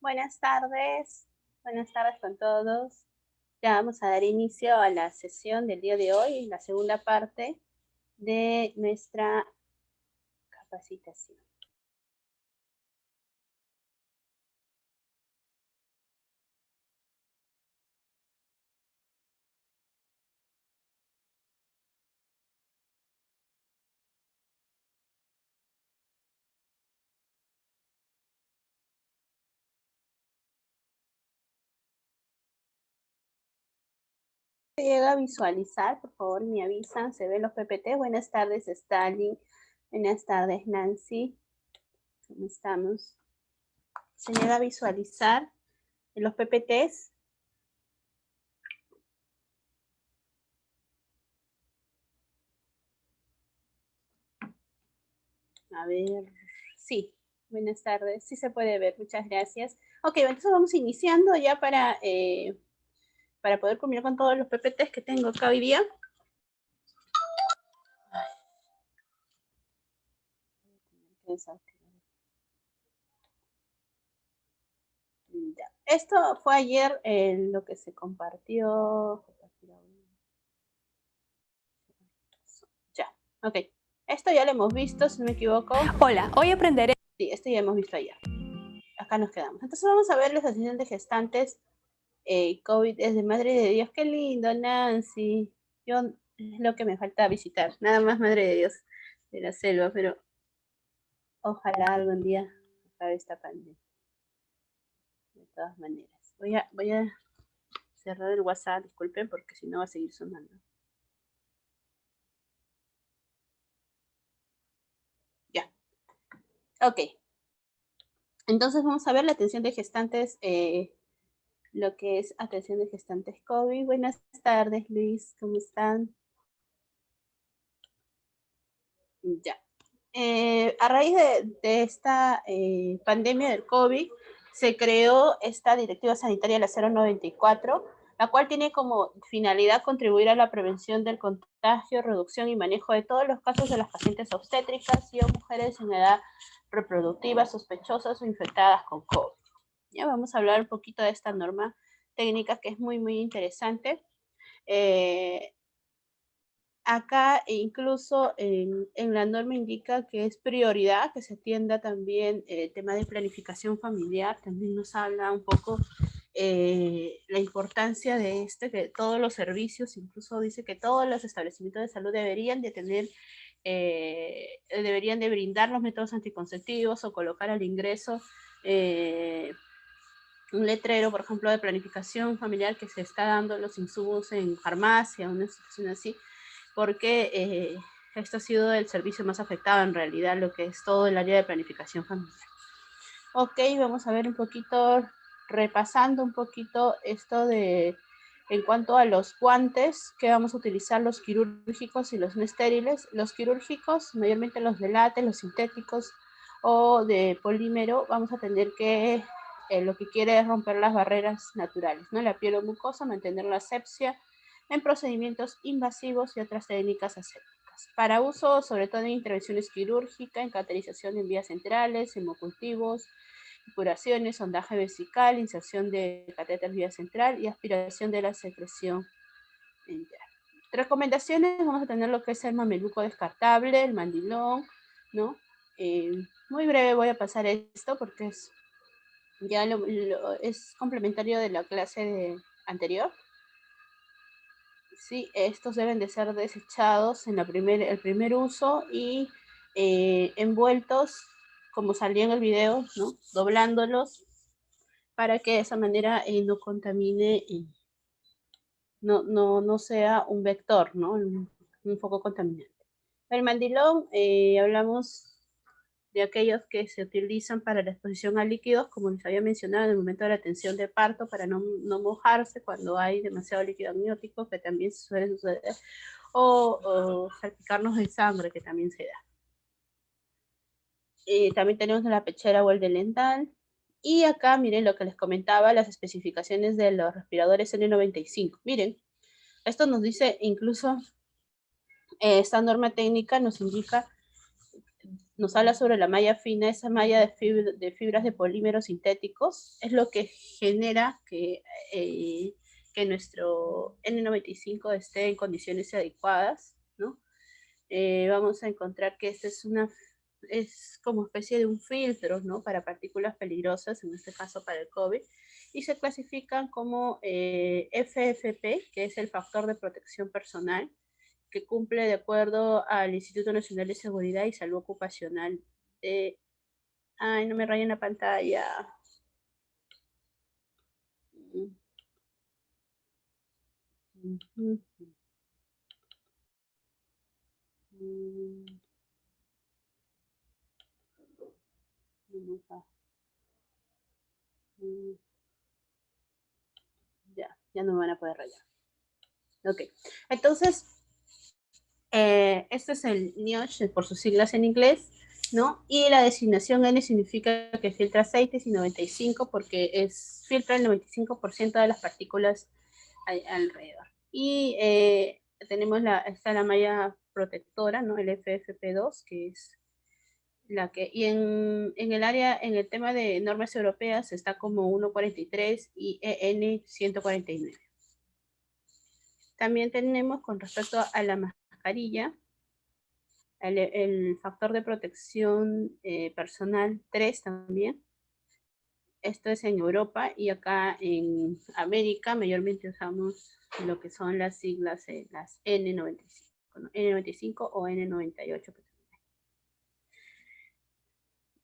Buenas tardes con todos. Ya vamos a dar inicio a la sesión del día de hoy, la segunda parte de nuestra capacitación. Se llega a visualizar, por favor me avisan, se ven los PPT. Buenas tardes, Stalin. Buenas tardes, Nancy. ¿Cómo estamos? Se llega a visualizar en los PPTs. A ver, sí, buenas tardes, sí se puede ver, muchas gracias. Ok, entonces vamos iniciando ya para poder cumplir con todos los PPTs que tengo acá hoy día. Esto fue ayer lo que se compartió. Ya, ok. Esto ya lo hemos visto, si no me equivoco. Hola, hoy aprenderé. Sí, esto ya hemos visto ayer. Acá nos quedamos. Entonces vamos a ver los asistentes gestantes COVID desde Madre de Dios. Qué lindo, Nancy. Yo es lo que me falta visitar. Nada más Madre de Dios de la selva, pero ojalá algún día acabe esta pandemia. De todas maneras. Voy a cerrar el WhatsApp, disculpen, porque si no va a seguir sonando. Ya. Ok. Entonces vamos a ver la atención de gestantes, lo que es atención de gestantes COVID. Buenas tardes, Luis, ¿cómo están? Ya. A raíz de esta pandemia del COVID, se creó esta Directiva Sanitaria, la 094, la cual tiene como finalidad contribuir a la prevención del contagio, reducción y manejo de todos los casos de las pacientes obstétricas y o mujeres en edad reproductiva sospechosas o infectadas con COVID. Ya vamos a hablar un poquito de esta norma técnica que es muy, muy interesante. Acá incluso en la norma indica que es prioridad que se atienda también el tema de planificación familiar, también nos habla un poco la importancia de que todos los servicios, incluso dice que todos los establecimientos de salud deberían de tener, deberían de brindar los métodos anticonceptivos o colocar al ingreso un letrero, por ejemplo, de planificación familiar que se está dando los insumos en farmacia, una institución así, porque esto ha sido el servicio más afectado en realidad, lo que es todo el área de planificación familiar. Ok, vamos a ver un poquito, repasando un poquito esto de, en cuanto a los guantes, que vamos a utilizar los quirúrgicos y los no estériles. Los quirúrgicos, mayormente los de látex, los sintéticos o de polímero, vamos a tener que, lo que quiere es romper las barreras naturales, ¿no? La piel o mucosa, mantener la asepsia en procedimientos invasivos y otras técnicas asépticas. Para uso, sobre todo en intervenciones quirúrgicas, en cauterización en vías centrales, hemocultivos, curaciones, sondaje vesical, inserción de catéter vía central y aspiración de la secreción interna. Recomendaciones, vamos a tener lo que es el mameluco descartable, el mandilón, ¿no? Muy breve voy a pasar esto porque es, ya es complementario de la clase anterior. Sí, estos deben de ser desechados en el primer uso y envueltos, como salía en el video, ¿no? Doblándolos para que de esa manera no contamine y no sea un vector, ¿no? Un foco contaminante. El mandilón, hablamos de aquellos que se utilizan para la exposición a líquidos, como les había mencionado en el momento de la atención de parto, para no mojarse cuando hay demasiado líquido amniótico, que también suele suceder, o salpicarnos de sangre, que también se da. También tenemos la pechera o el delantal. Y acá, miren lo que les comentaba, las especificaciones de los respiradores N95. Miren, esto nos dice incluso, esta norma técnica nos indica nos habla sobre la malla fina, esa malla de fibras de polímeros sintéticos, es lo que genera que nuestro N95 esté en condiciones adecuadas, ¿no? Vamos a encontrar que esta es como especie de un filtro, ¿no? Para partículas peligrosas, en este caso para el COVID, y se clasifican como FFP, que es el factor de protección personal, que cumple de acuerdo al Instituto Nacional de Seguridad y Salud Ocupacional. Ay, no me rayen la pantalla. Ya no me van a poder rayar. Ok, entonces, este es el NIOSH por sus siglas en inglés, ¿no? Y la designación N significa que filtra aceites y 95 porque filtra el 95% de las partículas alrededor. Y está la malla protectora, ¿no? El FFP2, que es la que, y en el área, en el tema de normas europeas, está como 143 y EN 149. También tenemos con respecto a la mascarilla, el factor de protección personal 3 también. Esto es en Europa y acá en América mayormente usamos lo que son las siglas, las N95, ¿no? N95 o N98.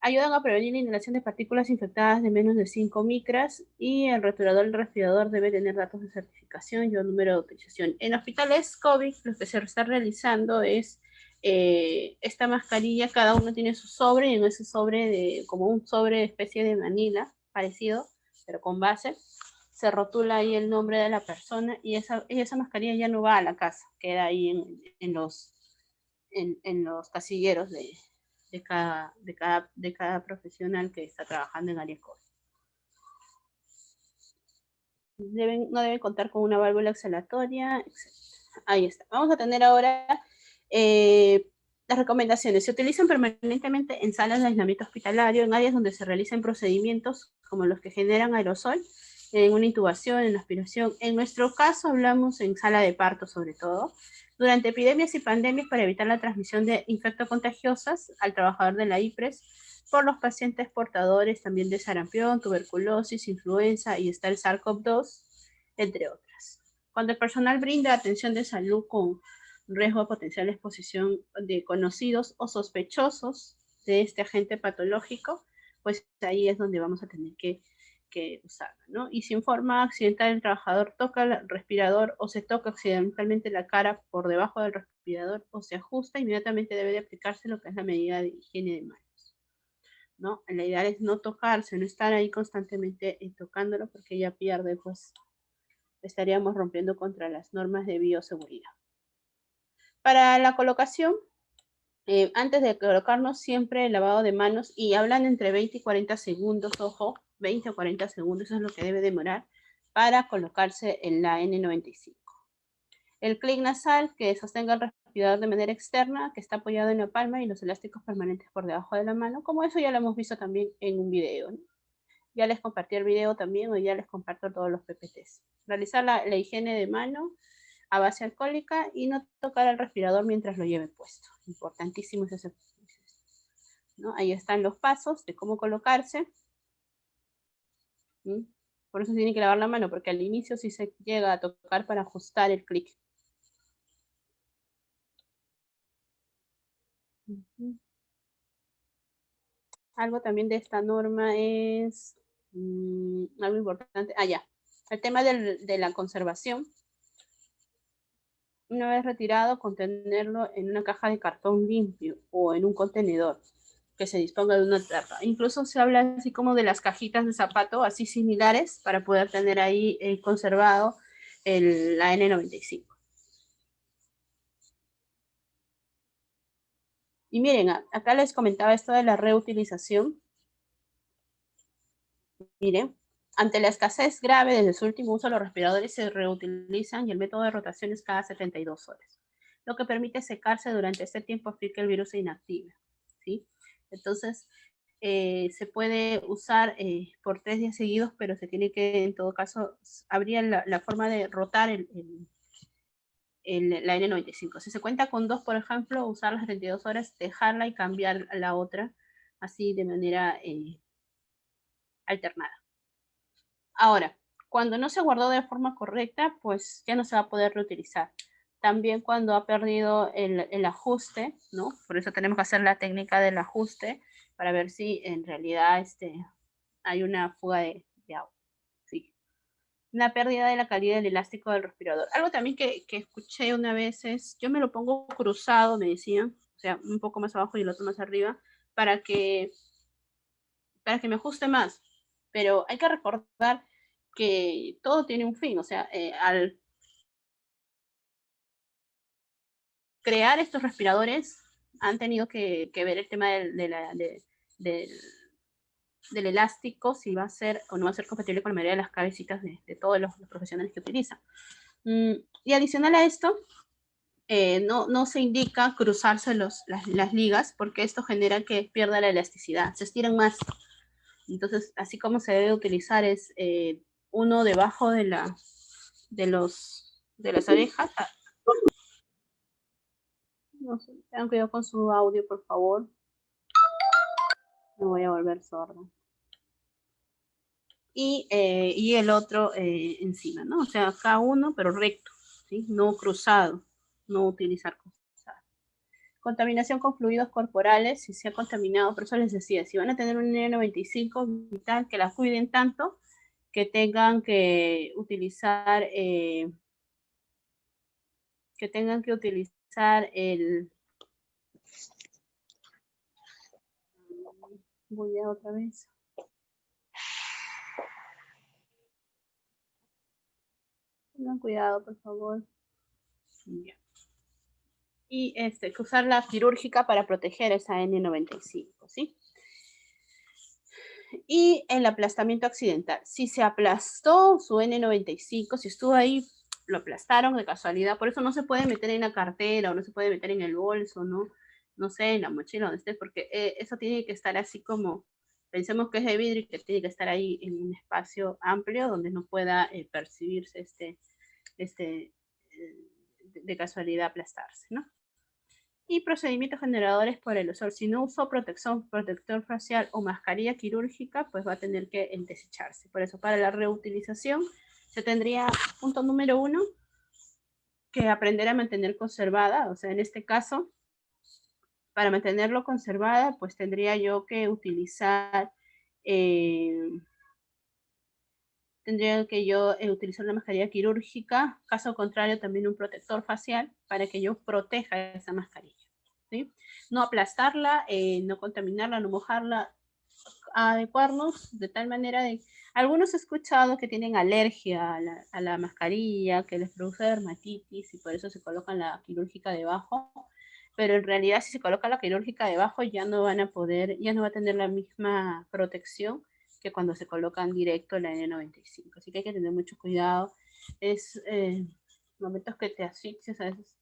Ayudan a prevenir la inhalación de partículas infectadas de menos de 5 micras y el rotulador del respirador debe tener datos de certificación y un número de autorización. En hospitales COVID lo que se está realizando es esta mascarilla, cada uno tiene su sobre y en ese sobre, como un sobre especie de manila parecido, pero con base, se rotula ahí el nombre de la persona y esa mascarilla ya no va a la casa, queda ahí en los casilleros de cada profesional que está trabajando en área COVID. No deben contar con una válvula exhalatoria, etc. Ahí está. Vamos a tener ahora las recomendaciones. Se utilizan permanentemente en salas de aislamiento hospitalario, en áreas donde se realizan procedimientos como los que generan aerosol, en una intubación, en la aspiración. En nuestro caso hablamos en sala de parto sobre todo, durante epidemias y pandemias para evitar la transmisión de infectocontagiosas al trabajador de la IPRES por los pacientes portadores también de sarampión, tuberculosis, influenza y está el SARS-CoV-2, entre otras. Cuando el personal brinda atención de salud con riesgo de potencial exposición de conocidos o sospechosos de este agente patológico, pues ahí es donde vamos a tener que usarla, ¿no? Y si en forma accidental el trabajador toca el respirador o se toca accidentalmente la cara por debajo del respirador o se ajusta, inmediatamente debe de aplicarse lo que es la medida de higiene de manos, ¿no? La idea es no tocarse, no estar ahí constantemente tocándolo porque ya pierde, pues estaríamos rompiendo contra las normas de bioseguridad. Para la colocación, antes de colocarnos siempre el lavado de manos y hablan entre 20 y 40 segundos, ojo, 20 o 40 segundos, eso es lo que debe demorar para colocarse en la N95. El clic nasal que sostenga el respirador de manera externa, que está apoyado en la palma y los elásticos permanentes por debajo de la mano, como eso ya lo hemos visto también en un video, ¿no? Ya les compartí el video también o ya les comparto todos los PPTs. Realizar la higiene de mano a base alcohólica y no tocar el respirador mientras lo lleve puesto. Importantísimo es ese, ¿no? Ahí están los pasos de cómo colocarse. ¿Mm? Por eso tiene que lavar la mano, porque al inicio sí se llega a tocar para ajustar el clic. Algo también de esta norma es algo importante. Ya. El tema de la conservación. Una vez retirado, contenerlo en una caja de cartón limpio o en un contenedor que se disponga de una tapa. Incluso se habla así como de las cajitas de zapato, así similares, para poder tener ahí conservado la N95. Y miren, acá les comentaba esto de la reutilización. Miren, ante la escasez grave desde su último uso, los respiradores se reutilizan y el método de rotación es cada 72 horas, lo que permite secarse durante este tiempo hasta que el virus se inactive, ¿sí? Entonces, se puede usar por 3 días seguidos, pero se tiene que, en todo caso, habría la forma de rotar la N95. Si se cuenta con 2, por ejemplo, usar las 32 horas, dejarla y cambiar la otra, así de manera alternada. Ahora, cuando no se guardó de forma correcta, pues ya no se va a poder reutilizar. También cuando ha perdido el ajuste, ¿no? Por eso tenemos que hacer la técnica del ajuste para ver si en realidad hay una fuga de agua. Sí. Una pérdida de la calidad del elástico del respirador. Algo también que escuché una vez es, yo me lo pongo cruzado, me decían, o sea, un poco más abajo y el otro más arriba, para que, para que me ajuste más. Pero hay que recordar que todo tiene un fin, o sea, al crear estos respiradores han tenido que ver el tema del, del elástico, si va a ser o no va a ser compatible con la mayoría de las cabecitas de todos los profesionales que utilizan. Y adicional a esto, no se indica cruzarse las ligas porque esto genera que pierda la elasticidad, se estiran más. Entonces, así como se debe utilizar es uno debajo de las orejas. No sé, tengan cuidado con su audio, por favor. Me voy a volver sorda. Y el otro encima, ¿no? O sea, cada uno, pero recto, ¿sí? No cruzado, no utilizar cruzado. Contaminación con fluidos corporales, si se ha contaminado, por eso les decía, si van a tener un N95, vital que la cuiden tanto que tengan que utilizar el, voy a otra vez. Tengan cuidado, por favor. Ya. Y que usar la quirúrgica para proteger esa N95, ¿sí? Y el aplastamiento accidental. Si se aplastó su N95, si estuvo ahí, lo aplastaron de casualidad, por eso no se puede meter en la cartera o no se puede meter en el bolso, ¿no? No sé, en la mochila donde esté, porque eso tiene que estar así como, pensemos que es de vidrio y que tiene que estar ahí en un espacio amplio donde no pueda percibirse de casualidad aplastarse, ¿no? Y procedimientos generadores por el uso. Si no usó protector facial o mascarilla quirúrgica, pues va a tener que desecharse. Por eso, para la reutilización, se tendría, punto número 1, que aprender a mantener conservada. O sea, en este caso, para mantenerlo conservada, pues tendría yo que utilizar utilizar una mascarilla quirúrgica, caso contrario también un protector facial para que yo proteja esa mascarilla, ¿sí? No aplastarla, no contaminarla, no mojarla, adecuarnos de tal manera de... Algunos he escuchado que tienen alergia a la mascarilla, que les produce dermatitis y por eso se colocan la quirúrgica debajo, pero en realidad si se coloca la quirúrgica debajo ya no van a poder, ya no va a tener la misma protección que cuando se colocan directo la N95. Así que hay que tener mucho cuidado. Es momentos que te asfixias a veces,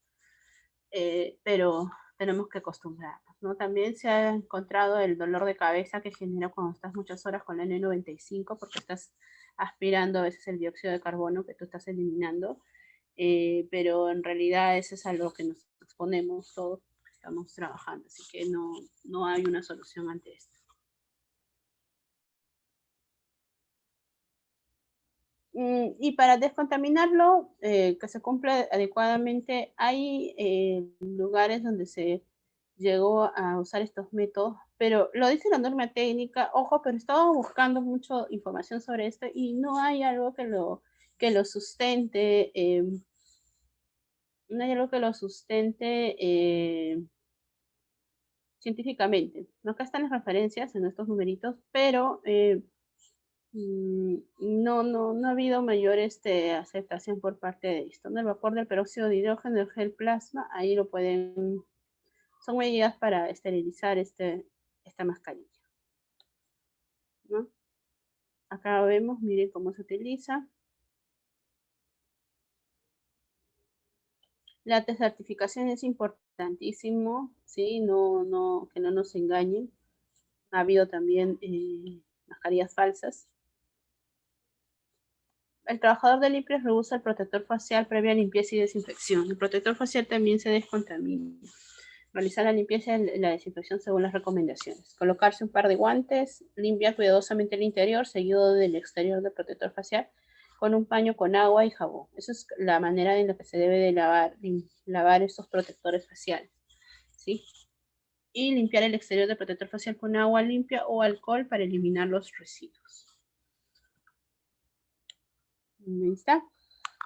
pero tenemos que acostumbrarnos, ¿no? También se ha encontrado el dolor de cabeza que genera cuando estás muchas horas con la N95 porque estás aspirando a veces el dióxido de carbono que tú estás eliminando, pero en realidad eso es algo que nos exponemos todos, estamos trabajando, así que no hay una solución ante esto. Y para descontaminarlo, que se cumpla adecuadamente, hay lugares donde se llegó a usar estos métodos, pero lo dice la norma técnica, ojo, pero estaba buscando mucha información sobre esto y no hay algo que lo sustente, no hay algo que lo sustente científicamente. Acá están las referencias en estos numeritos, pero no ha habido mayor aceptación por parte de esto, ¿no? El vapor del peróxido de hidrógeno, el gel plasma, ahí lo pueden, son medidas para esterilizar esta mascarilla, ¿no? Acá vemos, miren cómo se utiliza. La certificación es importantísimo, ¿sí? Que no nos engañen. ha habido también mascarillas falsas. El trabajador de limpieza reusa el protector facial previa limpieza y desinfección. El protector facial también se descontamina. Realizar la limpieza y la desinfección según las recomendaciones. Colocarse un par de guantes, limpiar cuidadosamente el interior, seguido del exterior del protector facial, con un paño con agua y jabón. Esa es la manera en la que se debe de lavar estos protectores faciales, ¿sí? Y limpiar el exterior del protector facial con agua limpia o alcohol para eliminar los residuos. Ahí está.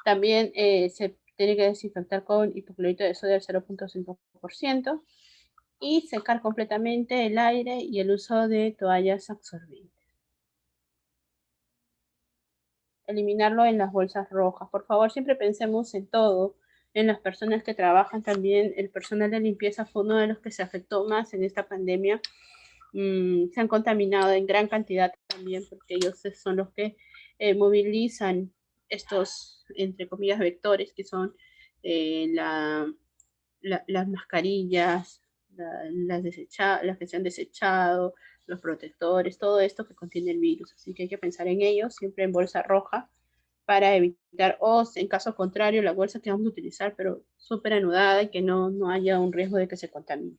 También se tiene que desinfectar con hipoclorito de sodio al 0.5% y secar completamente el aire y el uso de toallas absorbentes. Eliminarlo en las bolsas rojas. Por favor, siempre pensemos en todo, en las personas que trabajan también. El personal de limpieza fue uno de los que se afectó más en esta pandemia. Se han contaminado en gran cantidad también porque ellos son los que movilizan estos, entre comillas, vectores que son las mascarillas, las que se han desechado, los protectores, todo esto que contiene el virus. Así que hay que pensar en ellos, siempre en bolsa roja, para evitar, o en caso contrario, la bolsa que vamos a utilizar, pero súper anudada y que no haya un riesgo de que se contamine.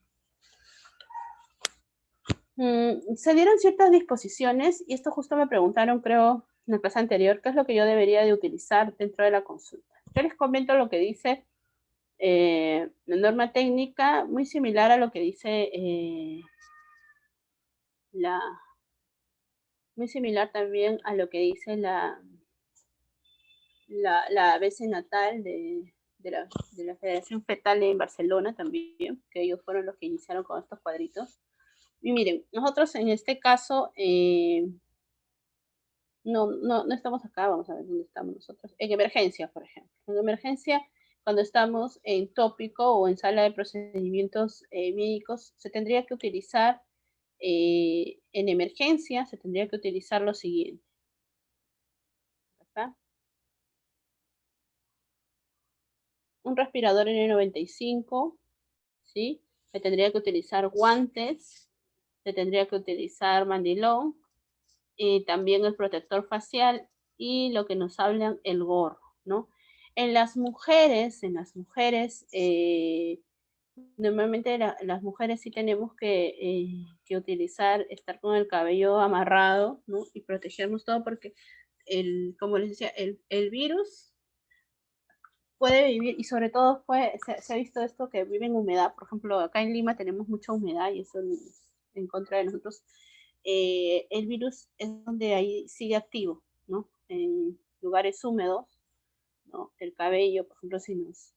Se dieron ciertas disposiciones, y esto justo me preguntaron, creo, en la clase anterior, qué es lo que yo debería de utilizar dentro de la consulta. Yo les comento lo que dice la norma técnica, muy similar a lo que dice muy similar también a lo que dice la ABC natal de la Federación Fetal en Barcelona también, que ellos fueron los que iniciaron con estos cuadritos. Y miren, nosotros en este caso no estamos acá, vamos a ver dónde estamos nosotros. En emergencia, por ejemplo. En emergencia, cuando estamos en tópico o en sala de procedimientos médicos, se tendría que utilizar, en emergencia, se tendría que utilizar lo siguiente. ¿Está? Un respirador N95, ¿sí? Se tendría que utilizar guantes, se tendría que utilizar mandilón, también el protector facial y lo que nos hablan, el gorro, ¿no? En las mujeres, normalmente las mujeres sí tenemos que utilizar, estar con el cabello amarrado, ¿no? Y protegernos todo porque, como les decía, el virus puede vivir, y sobre todo se ha visto esto que vive en humedad. Por ejemplo, acá en Lima tenemos mucha humedad y eso en contra de nosotros. El virus es donde ahí sigue activo, ¿no? En lugares húmedos, ¿no? El cabello, por ejemplo, si nos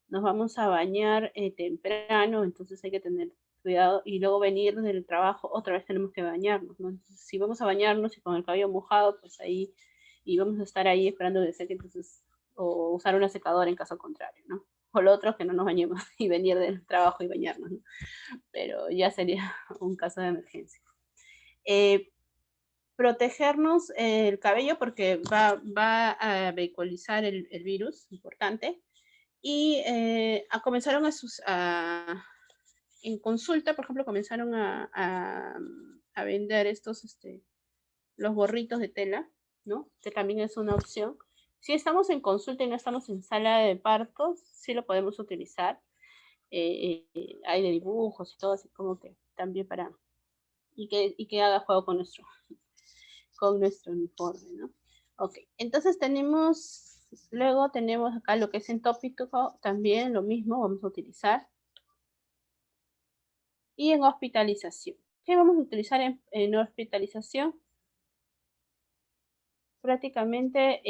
vamos a bañar temprano, entonces hay que tener cuidado, y luego venir del trabajo otra vez tenemos que bañarnos, ¿no? Entonces, si vamos a bañarnos y con el cabello mojado, pues ahí, y vamos a estar ahí esperando que seque, entonces, o usar una secadora en caso contrario, ¿no? O lo otro es que no nos bañemos y venir del trabajo y bañarnos, ¿no? Pero ya sería un caso de emergencia. Protegernos el cabello porque va a vehiculizar el virus, importante. Y comenzaron en consulta, por ejemplo, comenzaron a vender los gorritos de tela, ¿no? Que también es una opción. Si estamos en consulta y no estamos en sala de partos, sí lo podemos utilizar. Hay de dibujos y todo, así como que también para, y que haga juego con nuestro uniforme, ¿no? Ok, entonces luego tenemos acá lo que es en tópico, también lo mismo vamos a utilizar. Y en hospitalización. ¿Qué vamos a utilizar en hospitalización? Prácticamente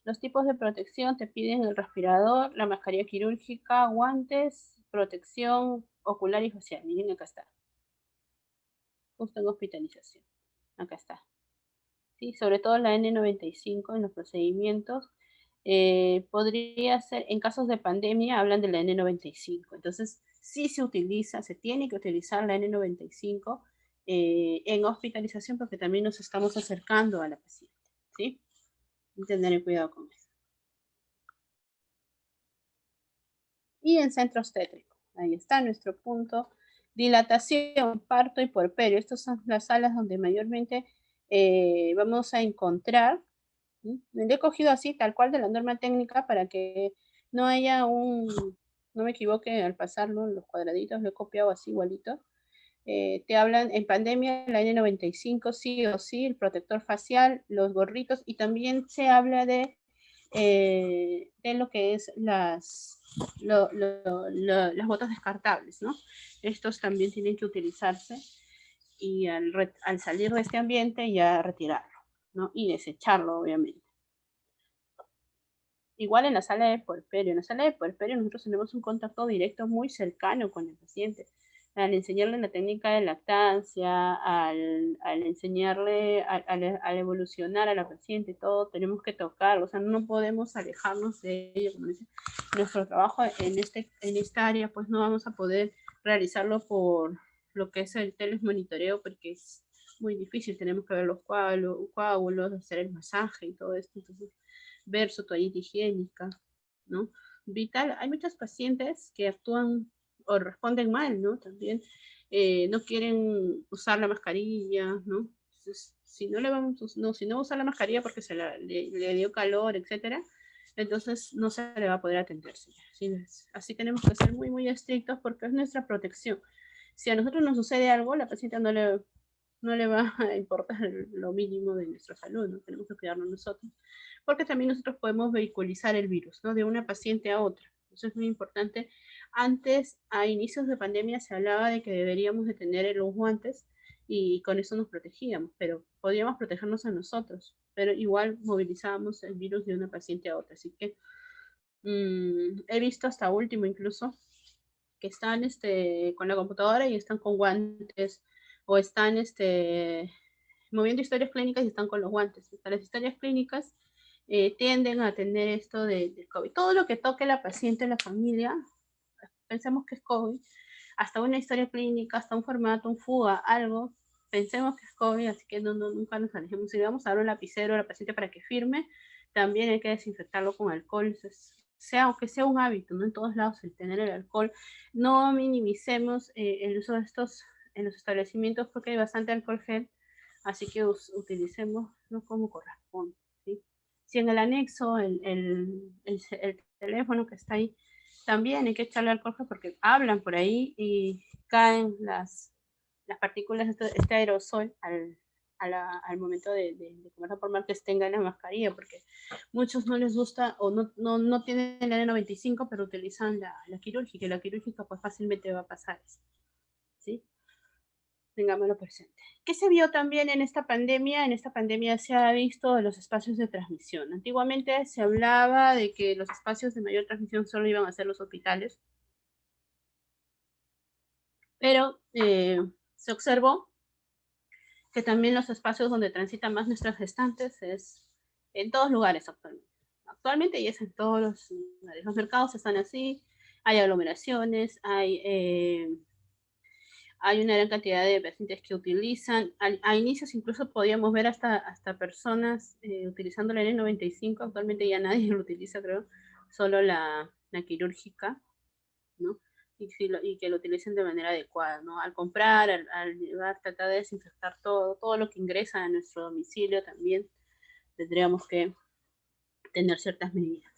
los tipos de protección te piden el respirador, la mascarilla quirúrgica, guantes, protección ocular y facial. Miren, acá está. Justo en hospitalización. Acá está. ¿Sí? Sobre todo la N95 en los procedimientos. Podría ser, en casos de pandemia, hablan de la N95. Entonces, sí se utiliza, se tiene que utilizar la N95 en hospitalización porque también nos estamos acercando a la paciente, ¿sí? Tener cuidado con eso. Y en centro obstétrico. Ahí está nuestro punto. Dilatación, parto y puerperio. Estas son las salas donde mayormente vamos a encontrar. Le he cogido así, tal cual de la norma técnica, para que no haya no me equivoque al pasarlo, los cuadraditos lo he copiado así igualito. Te hablan en pandemia, la N95 sí o sí, el protector facial, los gorritos, y también se habla de lo que es las botas descartables, ¿no? Estos también tienen que utilizarse y al salir de este ambiente ya retirarlo, ¿no? Y desecharlo, obviamente. Igual en la sala de puerperio. En la sala de puerperio nosotros tenemos un contacto directo muy cercano con el paciente. Al enseñarle la técnica de lactancia, al enseñarle, al evolucionar a la paciente, todo tenemos que tocar, o sea, no podemos alejarnos de ello. Como dice, nuestro trabajo en esta área, pues no vamos a poder realizarlo por lo que es el telesmonitoreo, porque es muy difícil, tenemos que ver los coágulos, hacer el masaje y todo esto. Entonces, ver su toallita higiénica, ¿no? Vital, hay muchos pacientes que actúan o responden mal, ¿no? También no quieren usar la mascarilla, ¿no? Entonces, si no le vamos, no, si no usa la mascarilla porque le dio calor, etcétera, entonces no se le va a poder atender, señora. Así tenemos que ser muy, muy estrictos porque es nuestra protección. Si a nosotros nos sucede algo, la paciente no le va a importar lo mínimo de nuestra salud, ¿no? Tenemos que cuidarnos nosotros, porque también nosotros podemos vehiculizar el virus, ¿no? De una paciente a otra. Eso es muy importante. Antes, a inicios de pandemia, se hablaba de que deberíamos de tener los guantes y con eso nos protegíamos, pero podíamos protegernos a nosotros, pero igual movilizábamos el virus de una paciente a otra. Así que he visto hasta último incluso que están con la computadora y están con guantes, o están moviendo historias clínicas y están con los guantes. O sea, las historias clínicas tienden a tener esto de COVID. Todo lo que toque la paciente, la familia, pensemos que es COVID, hasta una historia clínica, hasta un formato, un fuga, algo, pensemos que es COVID, así que nunca nos alejemos. Si vamos a dar un lapicero a la paciente para que firme, también hay que desinfectarlo con alcohol, aunque sea un hábito, ¿no? En todos lados el tener el alcohol. No minimicemos el uso de estos en los establecimientos porque hay bastante alcohol gel, así que utilicemos ¿no? como corresponde. ¿Sí? Si en el anexo, el teléfono que está ahí, también hay que echarle alcohol gel porque hablan por ahí y caen las partículas, este aerosol al momento de comer, por más que estén en la mascarilla, porque muchos no les gusta o no tienen la N95, pero utilizan la quirúrgica, y la quirúrgica pues fácilmente va a pasar eso, ¿sí? Tengámoslo presente. ¿Qué se vio también en esta pandemia? En esta pandemia se ha visto los espacios de transmisión. Antiguamente se hablaba de que los espacios de mayor transmisión solo iban a ser los hospitales, pero se observó que también los espacios donde transitan más nuestras gestantes es en todos lugares actualmente. Actualmente y es en todos los lugares. Los mercados están así, hay aglomeraciones, hay una gran cantidad de pacientes que utilizan. A inicios incluso podíamos ver hasta personas utilizando la N95, actualmente ya nadie lo utiliza, creo, solo la quirúrgica, ¿no? Y que lo utilicen de manera adecuada, ¿no? Al comprar, al llevar, tratar de desinfectar todo lo que ingresa a nuestro domicilio también tendríamos que tener ciertas medidas.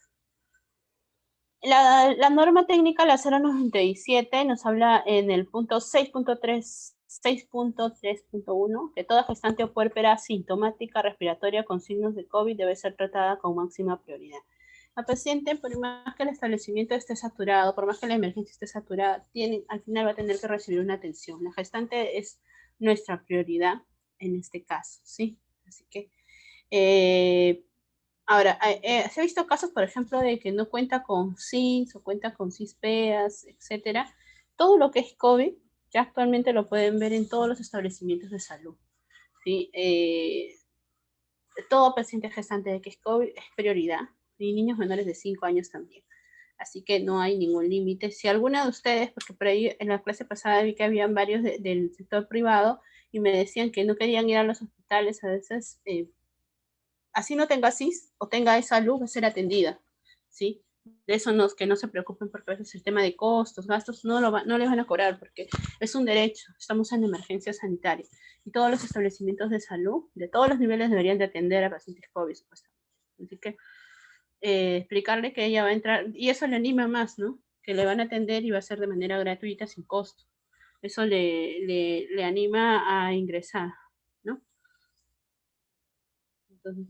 La norma técnica, la 097, nos habla en el punto 6.3.1 que toda gestante o puérpera asintomática respiratoria con signos de COVID debe ser tratada con máxima prioridad. La paciente, por más que el establecimiento esté saturado, por más que la emergencia esté saturada, al final va a tener que recibir una atención. La gestante es nuestra prioridad en este caso, ¿sí? Así que ahora, se ha visto casos, por ejemplo, de que no cuenta con SIS o cuenta con CISPEAS, etcétera. Todo lo que es COVID ya actualmente lo pueden ver en todos los establecimientos de salud. ¿Sí? Todo paciente gestante de que es COVID es prioridad y niños menores de 5 años también. Así que no hay ningún límite. Si alguna de ustedes, porque por ahí en la clase pasada vi que habían varios del sector privado y me decían que no querían ir a los hospitales, a veces así no tenga CIS o tenga esa luz, va a ser atendida, ¿sí? De eso que no se preocupen porque a veces el tema de costos, gastos, no les van a cobrar porque es un derecho. Estamos en emergencia sanitaria y todos los establecimientos de salud de todos los niveles deberían de atender a pacientes COVID, supuestamente. Así que explicarle que ella va a entrar, y eso le anima más, ¿no? Que le van a atender y va a ser de manera gratuita, sin costo. Eso le anima a ingresar, ¿no? Entonces,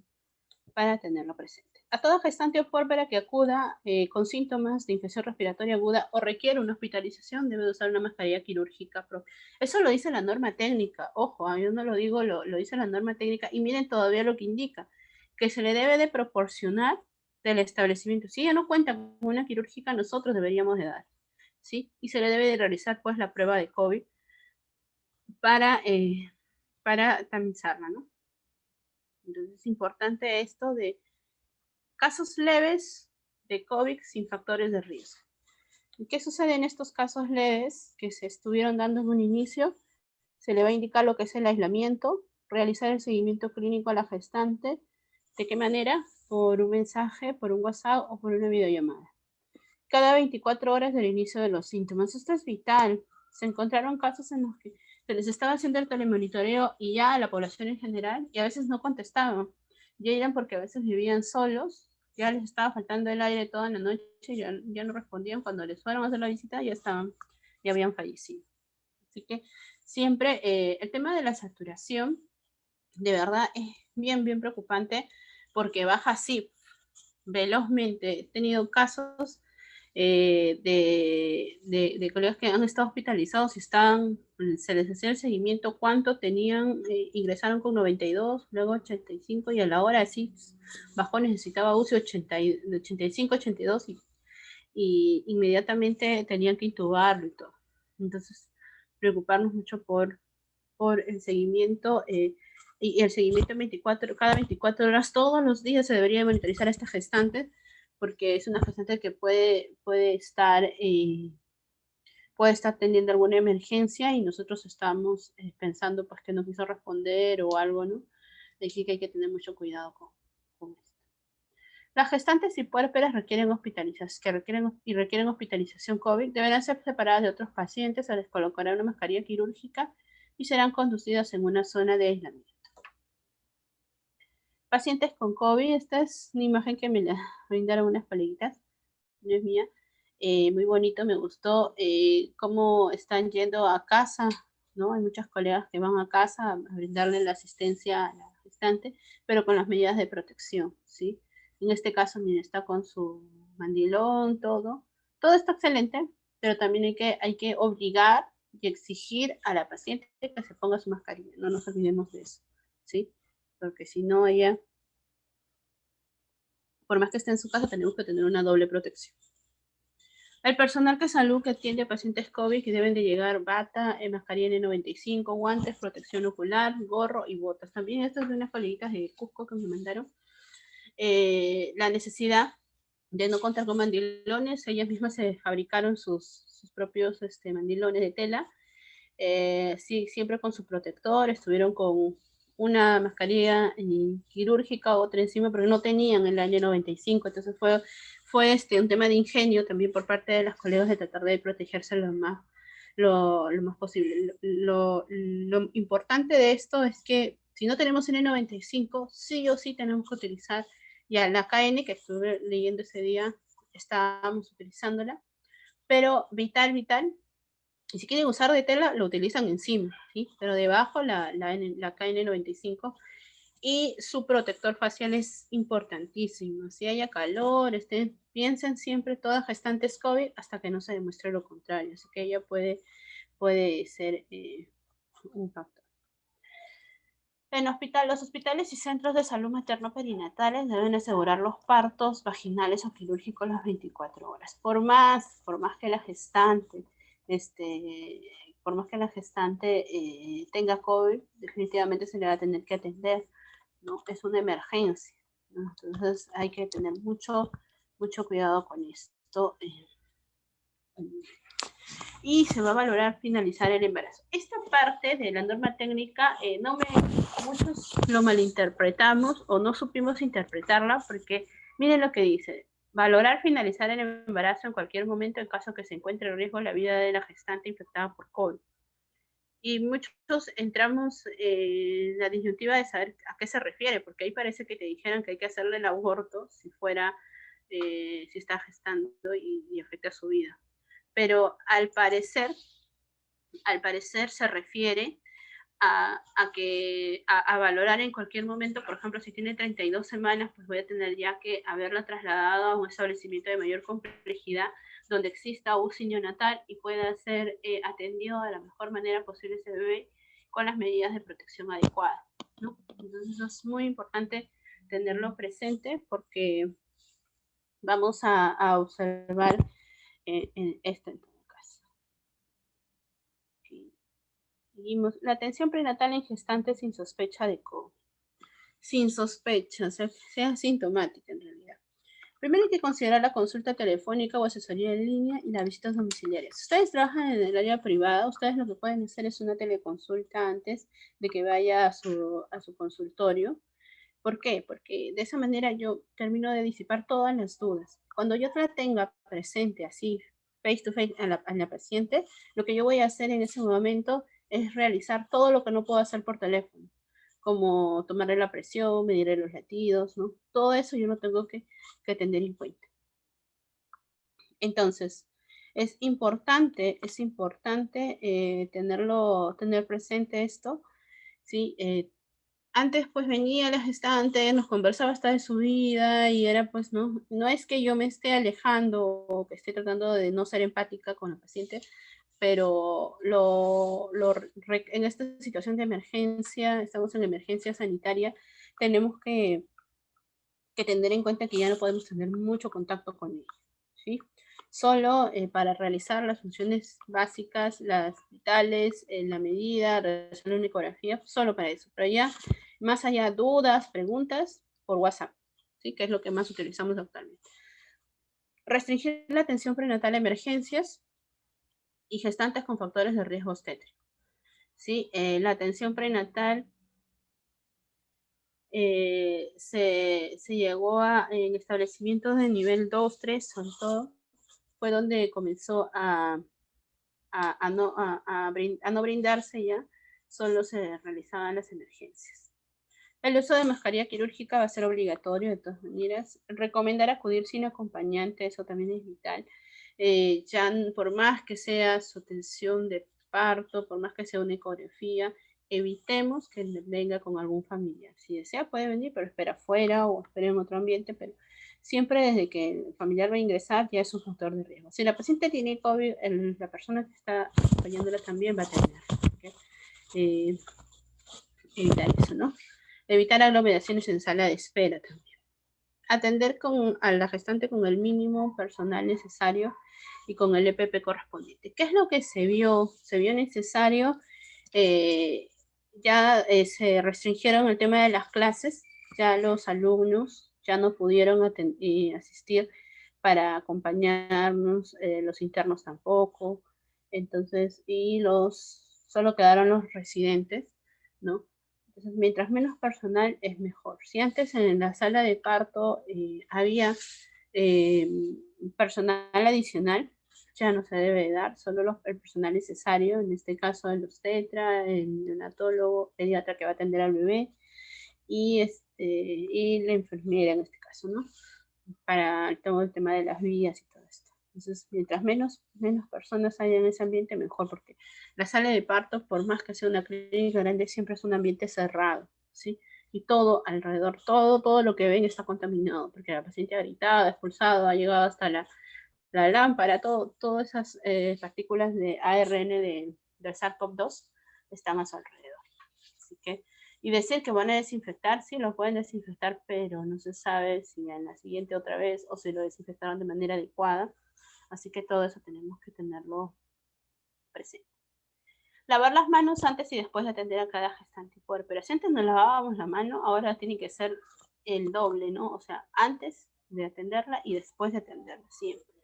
para tenerlo presente. A toda gestante o puérpera que acuda con síntomas de infección respiratoria aguda o requiere una hospitalización debe usar una mascarilla quirúrgica propia. Eso lo dice la norma técnica. Ojo, yo no lo digo, lo dice la norma técnica. Y miren todavía lo que indica, que se le debe de proporcionar del establecimiento. Si ella no cuenta con una quirúrgica, nosotros deberíamos de dar, ¿sí? Y se le debe de realizar pues la prueba de COVID para tamizarla, ¿no? Entonces es importante esto de casos leves de COVID sin factores de riesgo. ¿Y qué sucede en estos casos leves que se estuvieron dando en un inicio? Se le va a indicar lo que es el aislamiento, realizar el seguimiento clínico a la gestante. ¿De qué manera? Por un mensaje, por un WhatsApp o por una videollamada. Cada 24 horas del inicio de los síntomas. Esto es vital. Se encontraron casos en los que se les estaba haciendo el telemonitoreo y ya a la población en general, y a veces no contestaban. Ya eran porque a veces vivían solos, ya les estaba faltando el aire toda la noche, ya no respondían. Cuando les fueron a hacer la visita ya habían fallecido. Así que siempre el tema de la saturación, de verdad, es bien preocupante porque baja así velozmente. He tenido casos de colegas que han estado hospitalizados y se les hacía el seguimiento cuánto tenían, ingresaron con 92, luego 85 y a la hora así bajó, necesitaba UCI 85, 82 y inmediatamente tenían que intubarlo y todo. Entonces, preocuparnos mucho por el seguimiento y el seguimiento cada 24 horas, todos los días se debería monitorizar a esta gestante porque es una gestante que puede estar teniendo alguna emergencia y nosotros estamos pensando pues que no quiso responder o algo, ¿no? Así que hay que tener mucho cuidado con esto. Las gestantes y puérperas requieren hospitalización COVID, deberán ser separadas de otros pacientes, se les colocará una mascarilla quirúrgica y serán conducidas en una zona de aislamiento. Pacientes con COVID, esta es una imagen que me la brindaron unas coleguitas, no es mía, muy bonito, me gustó cómo están yendo a casa, ¿no? Hay muchas colegas que van a casa a brindarle la asistencia a la gestante, pero con las medidas de protección, ¿sí? En este caso, mira, está con su mandilón, todo está excelente, pero también hay que obligar y exigir a la paciente que se ponga su mascarilla, no nos olvidemos de eso, ¿sí? Porque si no, ella, por más que esté en su casa, tenemos que tener una doble protección. El personal de salud que atiende a pacientes COVID que deben de llegar bata, mascarilla N95, guantes, protección ocular, gorro y botas. También estas de unas coleguitas de Cusco que me mandaron. La necesidad de no contar con mandilones, ellas mismas se fabricaron sus propios mandilones de tela, sí, siempre con su protector, estuvieron con una mascarilla quirúrgica, otra encima, pero no tenían el año 95, entonces fue un tema de ingenio también por parte de las colegas de tratar de protegerse lo más posible. Lo importante de esto es que si no tenemos N95, sí o sí tenemos que utilizar ya la KN, que estuve leyendo ese día, estábamos utilizándola, pero vital, y si quieren usar de tela, lo utilizan encima, ¿sí? Pero debajo la KN95 y su protector facial es importantísimo. Si haya calor, piensen siempre todas gestantes COVID hasta que no se demuestre lo contrario. Así que ella puede ser un factor. Los hospitales y centros de salud materno-perinatales deben asegurar los partos vaginales o quirúrgicos las 24 horas. Por más que la gestante tenga COVID, definitivamente se le va a tener que atender, ¿no? Es una emergencia, ¿no? Entonces hay que tener mucho cuidado con esto. Y se va a valorar finalizar el embarazo. Esta parte de la norma técnica, muchos lo malinterpretamos o no supimos interpretarla porque miren lo que dice. Valorar finalizar el embarazo en cualquier momento en caso que se encuentre en riesgo la vida de la gestante infectada por COVID. Y muchos entramos en la disyuntiva de saber a qué se refiere, porque ahí parece que te dijeran que hay que hacerle el aborto si fuera, si está gestando y afecta su vida. Pero al parecer se refiere a valorar en cualquier momento, por ejemplo, si tiene 32 semanas, pues voy a tener ya que haberla trasladado a un establecimiento de mayor complejidad donde exista UCI neonatal y pueda ser atendido de la mejor manera posible ese bebé con las medidas de protección adecuadas, ¿no? Entonces eso es muy importante tenerlo presente porque vamos a observar en esto en todo caso. Seguimos. La atención prenatal en gestantes sin sospecha de COVID. Sin sospecha, o sea, sea asintomática en realidad. Primero hay que considerar la consulta telefónica o asesoría en línea y las visitas domiciliarias. Si ustedes trabajan en el área privada, ustedes lo que pueden hacer es una teleconsulta antes de que vaya a su consultorio. ¿Por qué? Porque de esa manera yo termino de disipar todas las dudas. Cuando yo la tenga presente así, face to face a la paciente, lo que yo voy a hacer en ese momento es realizar todo lo que no puedo hacer por teléfono, como tomarle la presión, medirle los latidos, ¿no? Todo eso yo lo tengo que tener en cuenta. Entonces, es importante tener presente esto, ¿sí? Antes pues venía la gestante, nos conversaba hasta de su vida y era pues no es que yo me esté alejando o que esté tratando de no ser empática con la paciente, pero en esta situación de emergencia, estamos en emergencia sanitaria, tenemos que tener en cuenta que ya no podemos tener mucho contacto con ella, ¿sí? Solo para realizar las funciones básicas, las vitales, en la medida, realizar una ecografía, solo para eso. Pero ya, más allá, dudas, preguntas, por WhatsApp, ¿sí? Que es lo que más utilizamos actualmente. Restringir la atención prenatal a emergencias y gestantes con factores de riesgo obstétrico, ¿sí? La atención prenatal se llegó en establecimientos de nivel 2, 3, sobre todo, fue donde comenzó a no brindarse ya, solo se realizaban las emergencias. El uso de mascarilla quirúrgica va a ser obligatorio de todas maneras. Recomendar acudir sin acompañante, eso también es vital. Ya por más que sea su tensión de parto, por más que sea una ecografía, evitemos que venga con algún familiar. Si desea puede venir, pero espera afuera o espera en otro ambiente, pero siempre desde que el familiar va a ingresar ya es un factor de riesgo. Si la paciente tiene COVID, la persona que está acompañándola también va a tener. ¿Okay? Evitar eso, ¿no? Evitar aglomeraciones en sala de espera también. Atender a la gestante con el mínimo personal necesario y con el EPP correspondiente. ¿Qué es lo que se vio? Se vio necesario, se restringieron el tema de las clases, ya los alumnos ya no pudieron asistir para acompañarnos, los internos tampoco, entonces, solo quedaron los residentes, ¿no? Entonces, mientras menos personal es mejor. Si antes en la sala de parto había eh, personal adicional, ya no se debe dar, solo el personal necesario, en este caso el obstetra, el neonatólogo, pediatra que va a atender al bebé y la enfermera en este caso, ¿no? Para todo el tema de las vías y todo esto. Entonces, mientras menos personas haya en ese ambiente, mejor, porque la sala de parto, por más que sea una clínica grande, siempre es un ambiente cerrado, ¿sí? Y todo alrededor, todo lo que ven está contaminado, porque la paciente ha gritado, ha expulsado, ha llegado hasta la lámpara, todas esas partículas de ARN del SARS-CoV-2 están a su alrededor. Así que, y decir que van a desinfectar, sí, lo pueden desinfectar, pero no se sabe si en la siguiente otra vez o si lo desinfectaron de manera adecuada. Así que todo eso tenemos que tenerlo presente. Lavar las manos antes y después de atender a cada gestante puerpera. Si antes nos lavábamos la mano, ahora tiene que ser el doble, ¿no? O sea, antes de atenderla y después de atenderla, siempre.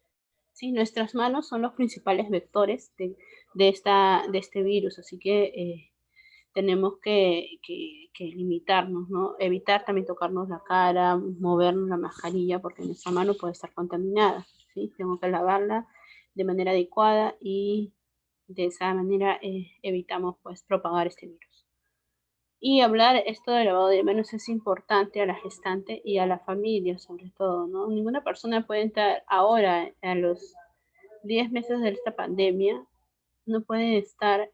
Sí, nuestras manos son los principales vectores de este virus, así que tenemos que limitarnos, ¿no? Evitar también tocarnos la cara, movernos la mascarilla, porque nuestra mano puede estar contaminada, ¿sí? Tengo que lavarla de manera adecuada y de esa manera evitamos pues propagar este virus. Y hablar esto de lavado de manos es importante a la gestante y a la familia sobre todo, ¿no? Ninguna persona puede entrar ahora a los 10 meses de esta pandemia, no puede estar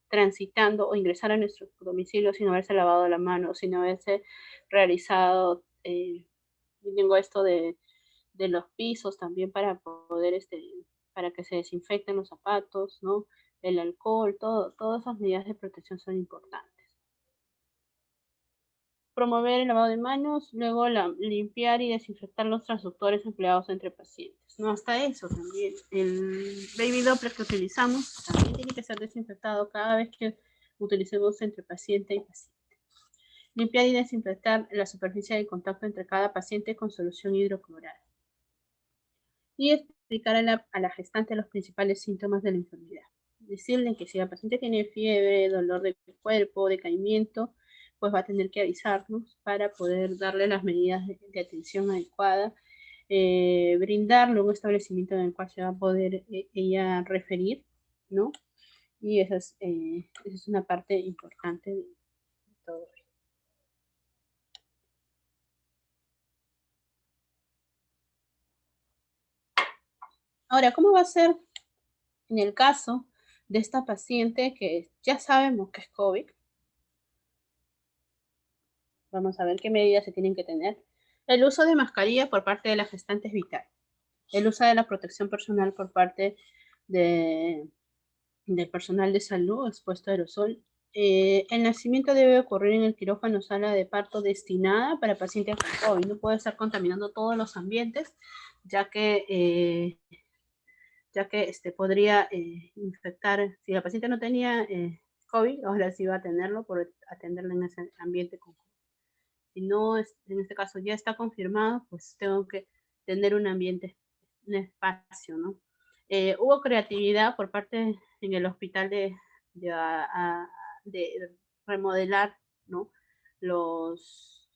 transitando o ingresar a nuestro domicilio sin haberse lavado la mano, sin haberse realizado, tengo esto de los pisos también para poder, para que se desinfecten los zapatos, ¿no? El alcohol, todas esas medidas de protección son importantes. Promover el lavado de manos, luego limpiar y desinfectar los transductores empleados entre pacientes. No, hasta eso también. El baby doppler que utilizamos también tiene que ser desinfectado cada vez que utilicemos entre paciente y paciente. Limpiar y desinfectar la superficie de contacto entre cada paciente con solución hidroclorada. Y explicar a la gestante los principales síntomas de la enfermedad. Decirle que si la paciente tiene fiebre, dolor de cuerpo, decaimiento, pues va a tener que avisarnos para poder darle las medidas de atención adecuada, brindarle un establecimiento en el cual se va a poder ella referir, ¿no? Y esa es una parte importante de todo. Ahora, ¿cómo va a ser en el caso de esta paciente que ya sabemos que es COVID? Vamos a ver qué medidas se tienen que tener. El uso de mascarilla por parte de la gestante es vital. El uso de la protección personal por parte del personal de salud expuesto a aerosol. El nacimiento debe ocurrir en el quirófano sala de parto destinada para pacientes con COVID. No puede estar contaminando todos los ambientes, ya que podría infectar. Si la paciente no tenía COVID, ahora sí va a tenerlo por atenderla en ese ambiente con COVID. Si no, en este caso ya está confirmado, pues tengo que tener un ambiente, un espacio, ¿no? Hubo creatividad por parte en el hospital de remodelar, ¿no? Los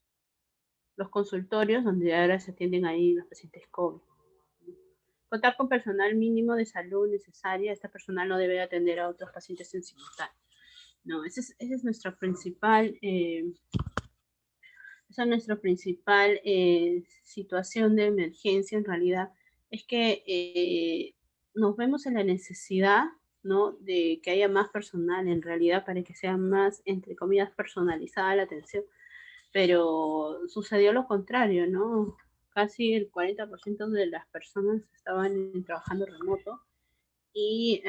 consultorios donde ahora se atienden ahí los pacientes COVID. Contar con personal mínimo de salud necesaria. Este personal no debe atender a otros pacientes en simultáneo. No, esa es nuestra principal esa es nuestra principal situación de emergencia en realidad, es que nos vemos en la necesidad, ¿no? De que haya más personal en realidad para que sea más, entre comillas, personalizada la atención, pero sucedió lo contrario, ¿no? Casi el 40% de las personas estaban trabajando remoto y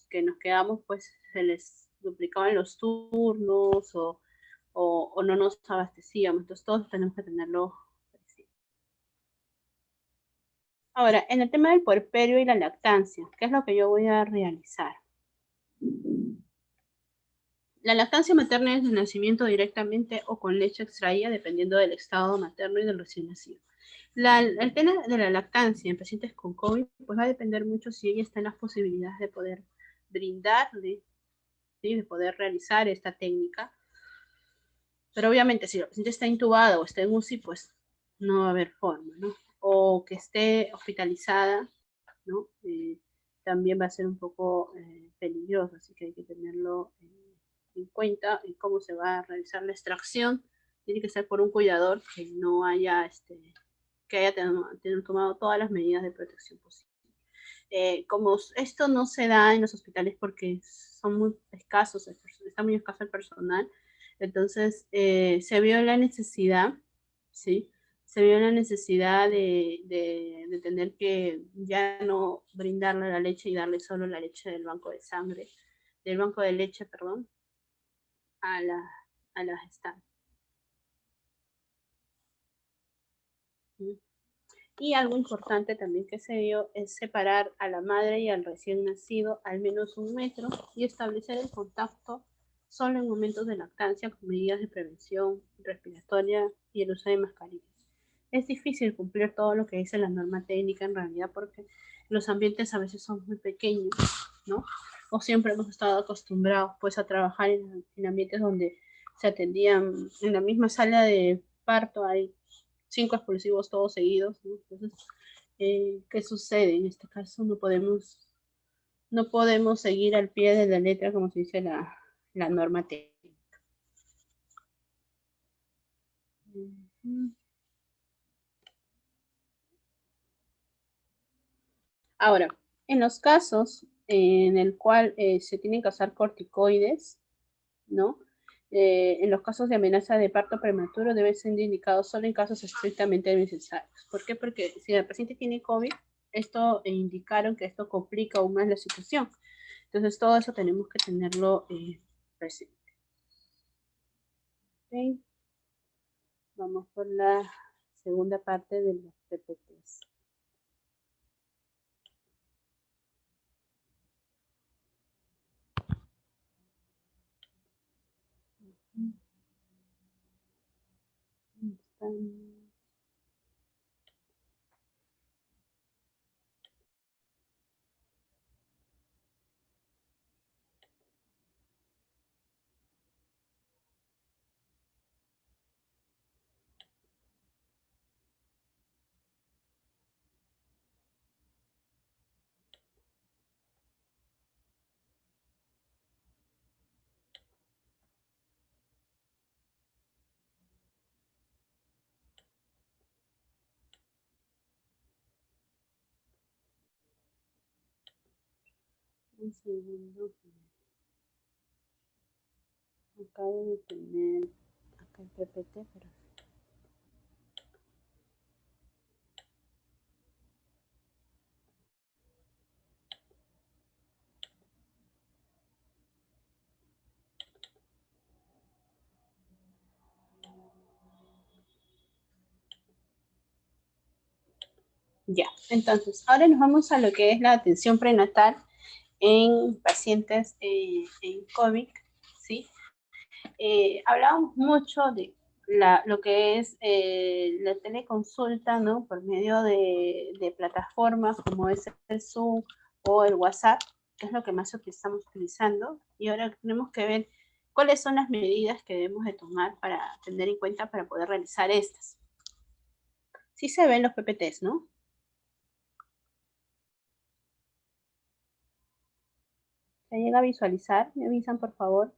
que nos quedamos, pues se les duplicaban los turnos o no nos abastecíamos. Entonces todos tenemos que tenerlo presente. Ahora, en el tema del puerperio y la lactancia, ¿qué es lo que yo voy a realizar? La lactancia materna es de nacimiento directamente o con leche extraída, dependiendo del estado materno y del recién nacido. El tema de la lactancia en pacientes con COVID pues va a depender mucho si ella está en las posibilidades de poder brindarle, ¿sí? De poder realizar esta técnica. Pero obviamente si la paciente está intubada o está en UCI, pues no va a haber forma, ¿no? O que esté hospitalizada, ¿no? También va a ser un poco peligroso, así que hay que tenerlo en cuenta en cómo se va a realizar la extracción. Tiene que ser por un cuidador que no haya, que haya tomado todas las medidas de protección posibles. Como esto no se da en los hospitales porque son muy escasos, está muy escaso el personal, entonces se vio la necesidad, ¿sí? Se vio la necesidad de tener que ya no brindarle la leche y darle solo la leche del banco de sangre, del banco de leche, perdón, a la gestante. Y algo importante también que se dio es separar a la madre y al recién nacido al menos 1 metro y establecer el contacto solo en momentos de lactancia con medidas de prevención respiratoria y el uso de mascarillas. Es difícil cumplir todo lo que dice la norma técnica en realidad porque los ambientes a veces son muy pequeños, ¿no? o siempre hemos estado acostumbrados pues a trabajar en ambientes donde se atendían en la misma sala de parto, hay 5 expulsivos todos seguidos, ¿no? Entonces, ¿qué sucede? En este caso no podemos seguir al pie de la letra como se dice la norma técnica. Ahora, en los casos en el cual se tienen que usar corticoides, ¿no? En los casos de amenaza de parto prematuro debe ser indicado solo en casos estrictamente necesarios. ¿Por qué? Porque si el paciente tiene COVID, esto indicaron que esto complica aún más la situación. Entonces, todo eso tenemos que tenerlo presente. ¿Okay? Vamos por la segunda parte de los PPTs. Un segundo. Acabo de tener acá el PPT, pero ya. Entonces, ahora nos vamos a lo que es la atención prenatal en pacientes en COVID, ¿sí? Hablábamos mucho de lo que es la teleconsulta, ¿no? Por medio de plataformas como es el Zoom o el WhatsApp, que es lo que más estamos utilizando. Y ahora tenemos que ver cuáles son las medidas que debemos de tomar para tener en cuenta para poder realizar estas. Sí se ven los PPTs, ¿no? ¿Se llega a visualizar? ¿Me avisan, por favor?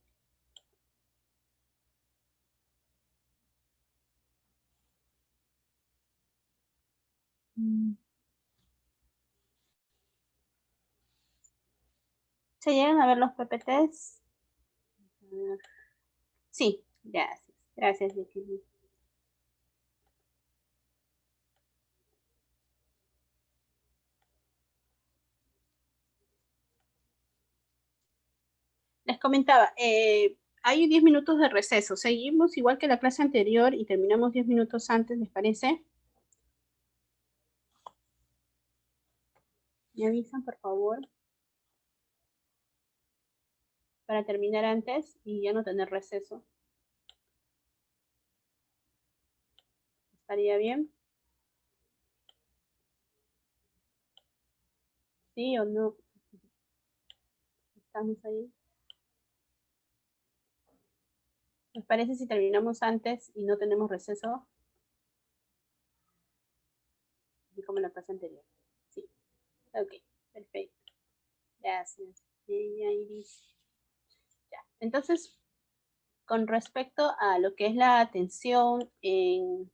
¿Se llegan a ver los PPTs? Sí, gracias. Gracias, Vicky. Les comentaba, hay 10 minutos de receso. Seguimos igual que la clase anterior y terminamos 10 minutos antes, ¿les parece? Me avisan, por favor, para terminar antes y ya no tener receso. ¿Estaría bien? ¿Sí o no? ¿Estamos ahí? ¿Les parece si terminamos antes y no tenemos receso? Así como la clase anterior. Sí. Ok, perfecto. Gracias. Ella, Iris. Ya. Entonces, con respecto a lo que es la atención en...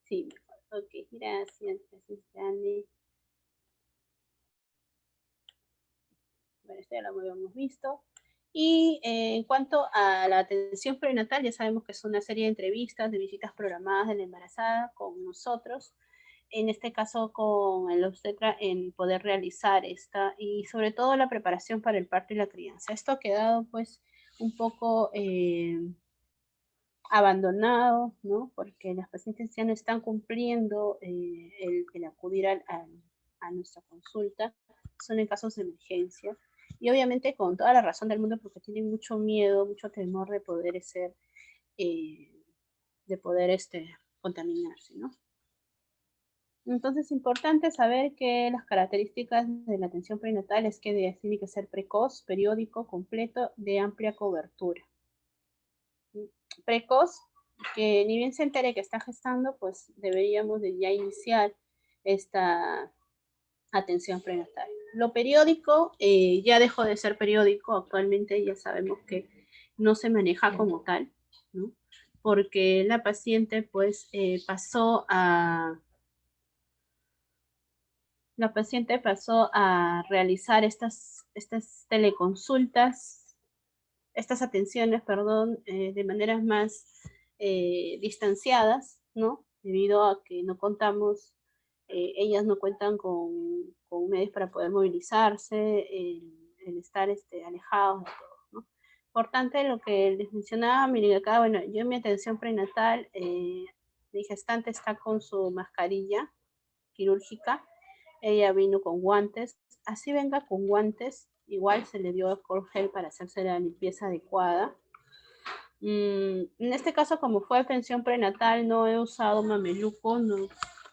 Sí, ok, gracias. Gracias, Dani. Bueno, esto ya lo habíamos visto. Y en cuanto a la atención prenatal, ya sabemos que es una serie de entrevistas, de visitas programadas de la embarazada con nosotros, en este caso con el obstetra, en poder realizar esta y sobre todo la preparación para el parto y la crianza. Esto ha quedado pues un poco abandonado, ¿no? Porque las pacientes ya no están cumpliendo el acudir a nuestra consulta, son en casos de emergencia. Y obviamente con toda la razón del mundo porque tienen mucho miedo, mucho temor de poder ser, de poder contaminarse, ¿no? Entonces, es importante saber que las características de la atención prenatal es que tiene que ser precoz, periódico, completo, de amplia cobertura. Precoz, que ni bien se entere que está gestando, pues deberíamos de ya iniciar esta atención prenatal. Lo periódico ya dejó de ser periódico, actualmente ya sabemos que no se maneja como tal, ¿no? Porque la paciente pues pasó a realizar estas teleconsultas, estas atenciones, perdón, de maneras más distanciadas, ¿no? Debido a que no contamos, ellas no cuentan con medios para poder movilizarse, el estar alejados de todo, ¿no? Importante lo que les mencionaba, miren acá, bueno, yo en mi atención prenatal, mi gestante está con su mascarilla quirúrgica, ella vino con guantes, así venga con guantes, igual se le dio alcohol gel para hacerse la limpieza adecuada. En este caso, como fue atención prenatal, no he usado mameluco, no,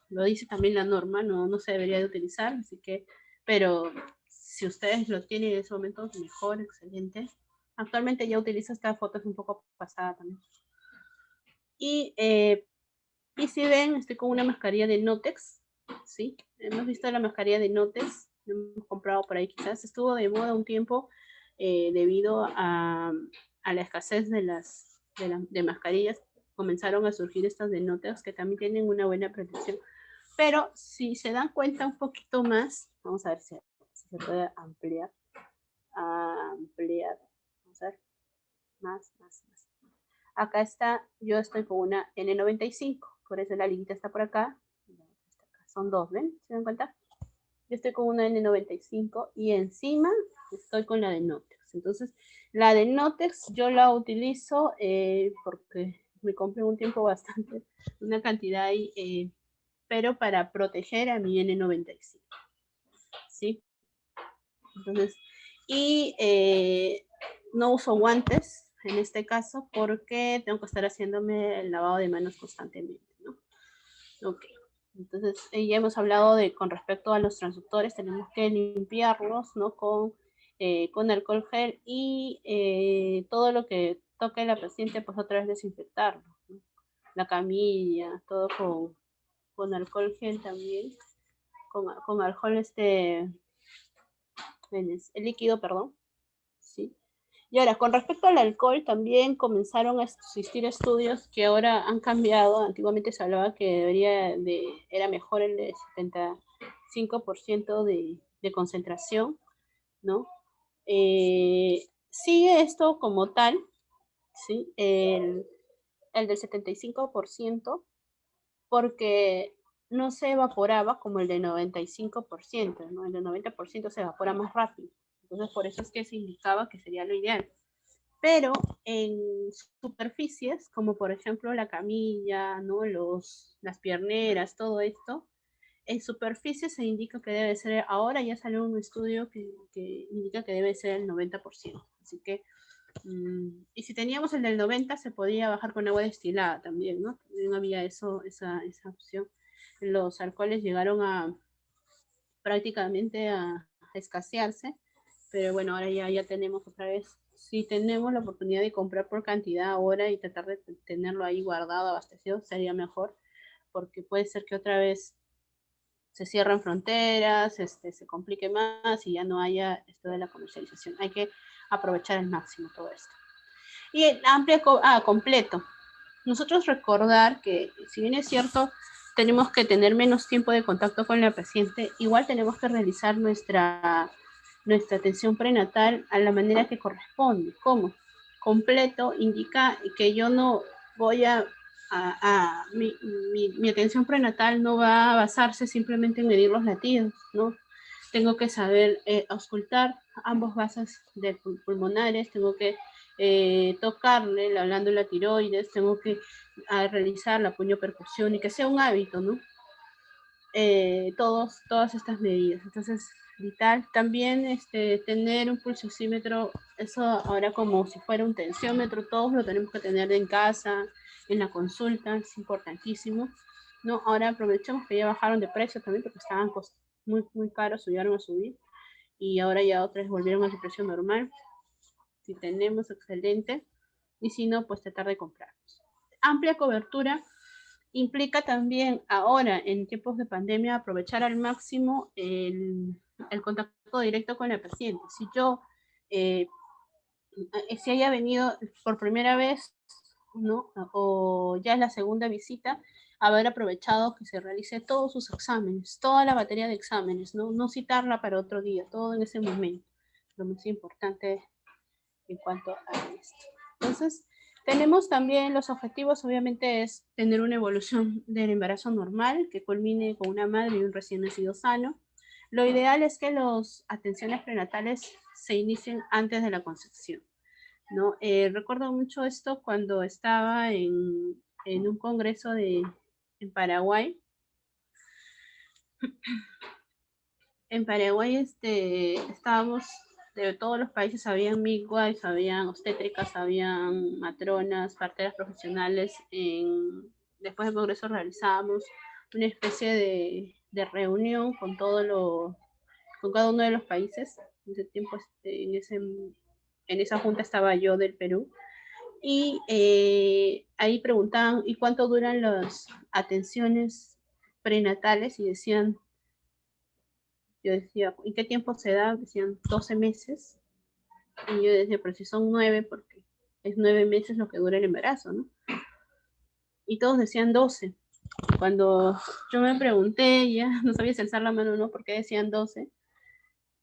lo dice también la norma, no se debería de utilizar, así que, pero si ustedes lo tienen en ese momento, mejor, excelente. Actualmente ya utilizo esta foto, es un poco pasada también. Y si ven, estoy con una mascarilla de Notex, ¿sí? Hemos visto la mascarilla de Notex, la hemos comprado por ahí quizás. Estuvo de moda un tiempo debido a la escasez de mascarillas. Comenzaron a surgir estas de Notex que también tienen una buena protección. Pero si se dan cuenta un poquito más, vamos a ver si se puede ampliar. Vamos a ver, más. Acá está, yo estoy con una N95, por eso la liguita está por acá. Son dos, ¿ven? ¿Se dan cuenta? Yo estoy con una N95 y encima estoy con la de Notex. Entonces, la de Notex yo la utilizo porque me compré un tiempo bastante, una cantidad ahí, pero para proteger a mi N95. ¿Sí? Entonces, y no uso guantes en este caso porque tengo que estar haciéndome el lavado de manos constantemente, ¿no? Ok. Entonces, ya hemos hablado con respecto a los transductores, tenemos que limpiarlos, ¿no? Con alcohol gel y todo lo que toque la paciente, pues otra vez desinfectarlo, ¿no? La camilla, todo con alcohol gel también, con alcohol el líquido, perdón, ¿sí? Y ahora, con respecto al alcohol, también comenzaron a existir estudios que ahora han cambiado. Antiguamente se hablaba que era mejor el de 75% de concentración, ¿no? Sigue esto como tal, ¿sí? El del 75%, porque no se evaporaba como el de 95%, ¿no? El de 90% se evapora más rápido. Entonces, por eso es que se indicaba que sería lo ideal. Pero en superficies, como por ejemplo la camilla, ¿no? Las pierneras, todo esto, en superficies se indica que debe ser, ahora ya salió un estudio que indica que debe ser el 90%. Así que, y si teníamos el del 90, se podía bajar con agua destilada también, ¿no? También había esa opción. Los alcoholes llegaron prácticamente a escasearse, pero bueno, ahora ya tenemos otra vez, si tenemos la oportunidad de comprar por cantidad ahora y tratar de tenerlo ahí guardado, abastecido, sería mejor, porque puede ser que otra vez se cierren fronteras, se complique más y ya no haya esto de la comercialización. Hay que aprovechar al máximo todo esto. Y el completo. Nosotros recordar que, si bien es cierto, tenemos que tener menos tiempo de contacto con la paciente, igual tenemos que realizar nuestra atención prenatal a la manera que corresponde. ¿Cómo? Completo indica que yo no voy mi atención prenatal no va a basarse simplemente en medir los latidos, ¿no? Tengo que saber auscultar ambos vasos pulmonares, tengo que tocarle la glándula tiroides, tengo que realizar la puño-percusión y que sea un hábito, ¿no? Todas estas medidas. Entonces, vital. También tener un pulsosímetro, eso ahora como si fuera un tensiómetro, todos lo tenemos que tener en casa, en la consulta, es importantísimo, ¿no? Ahora aprovechemos que ya bajaron de precio también porque estaban muy, muy caros, subieron a subir y ahora ya otras volvieron a su precio normal. Si tenemos, excelente, y si no, pues tratar de comprarlos. Amplia cobertura implica también ahora, en tiempos de pandemia, aprovechar al máximo el contacto directo con el paciente. Si yo, si haya venido por primera vez, ¿no? O ya es la segunda visita, haber aprovechado que se realice todos sus exámenes, toda la batería de exámenes, ¿no? No citarla para otro día, todo en ese momento. Lo más importante en cuanto a esto. Entonces, tenemos también los objetivos, obviamente, es tener una evolución del embarazo normal que culmine con una madre y un recién nacido sano. Lo ideal es que las atenciones prenatales se inicien antes de la concepción, ¿no? Recuerdo mucho esto cuando estaba en un congreso en Paraguay. En Paraguay estábamos de todos los países, habían midwives, habían obstétricas, habían matronas, parteras profesionales. Después del congreso realizábamos una especie de reunión con cada uno de los países. En ese tiempo, en esa junta estaba yo del Perú. Y ahí preguntaban, ¿y cuánto duran las atenciones prenatales? Y decían, yo decía, ¿y qué tiempo se da? Decían 12 meses. Y yo decía, pero si son 9, porque es 9 meses lo que dura el embarazo, ¿no? Y todos decían 12. Cuando yo me pregunté, ya no sabía si alzar la mano o no, por qué decían 12.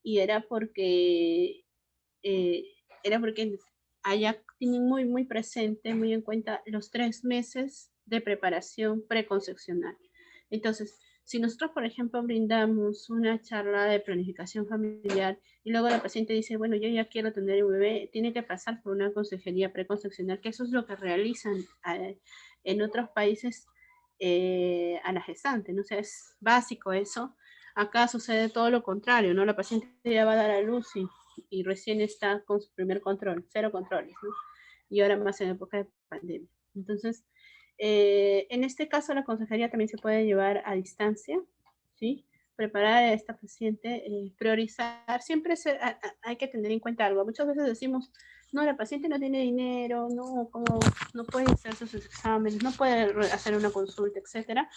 Y eh, era porque allá tienen muy, muy presente, muy en cuenta los 3 meses de preparación preconcepcional. Entonces, si nosotros, por ejemplo, brindamos una charla de planificación familiar y luego la paciente dice, bueno, yo ya quiero tener un bebé, tiene que pasar por una consejería preconcepcional, que eso es lo que realizan en otros países a la gestante, ¿no? O sea, es básico eso. Acá sucede todo lo contrario, ¿no? La paciente ya va a dar a luz y recién está con su primer control, 0 controles, ¿no? Y ahora más en época de pandemia. Entonces, en este caso la consejería también se puede llevar a distancia, ¿sí? Preparar a esta paciente, priorizar, siempre hay que tener en cuenta algo. Muchas veces decimos, no, la paciente no tiene dinero, no, como, no puede hacer sus exámenes, no puede hacer una consulta, etcétera.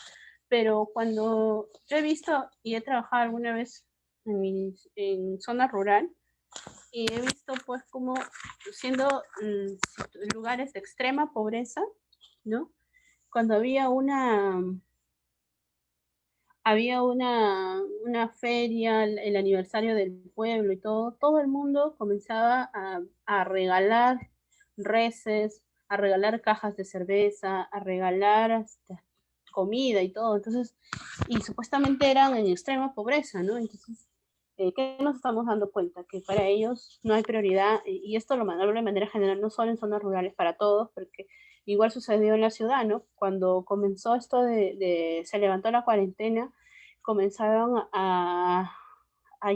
Pero cuando yo he visto y he trabajado alguna vez en zona rural, y he visto pues como siendo lugares de extrema pobreza, ¿no? Cuando había una feria, el aniversario del pueblo y todo el mundo comenzaba a regalar reses, a regalar cajas de cerveza, a regalar hasta comida y todo. Entonces, y supuestamente eran en extrema pobreza, ¿no? Entonces, ¿qué nos estamos dando cuenta? Que para ellos no hay prioridad, y esto lo hablo de manera general, no solo en zonas rurales, para todos, porque igual sucedió en la ciudad, ¿no? Cuando comenzó esto se levantó la cuarentena, comenzaron a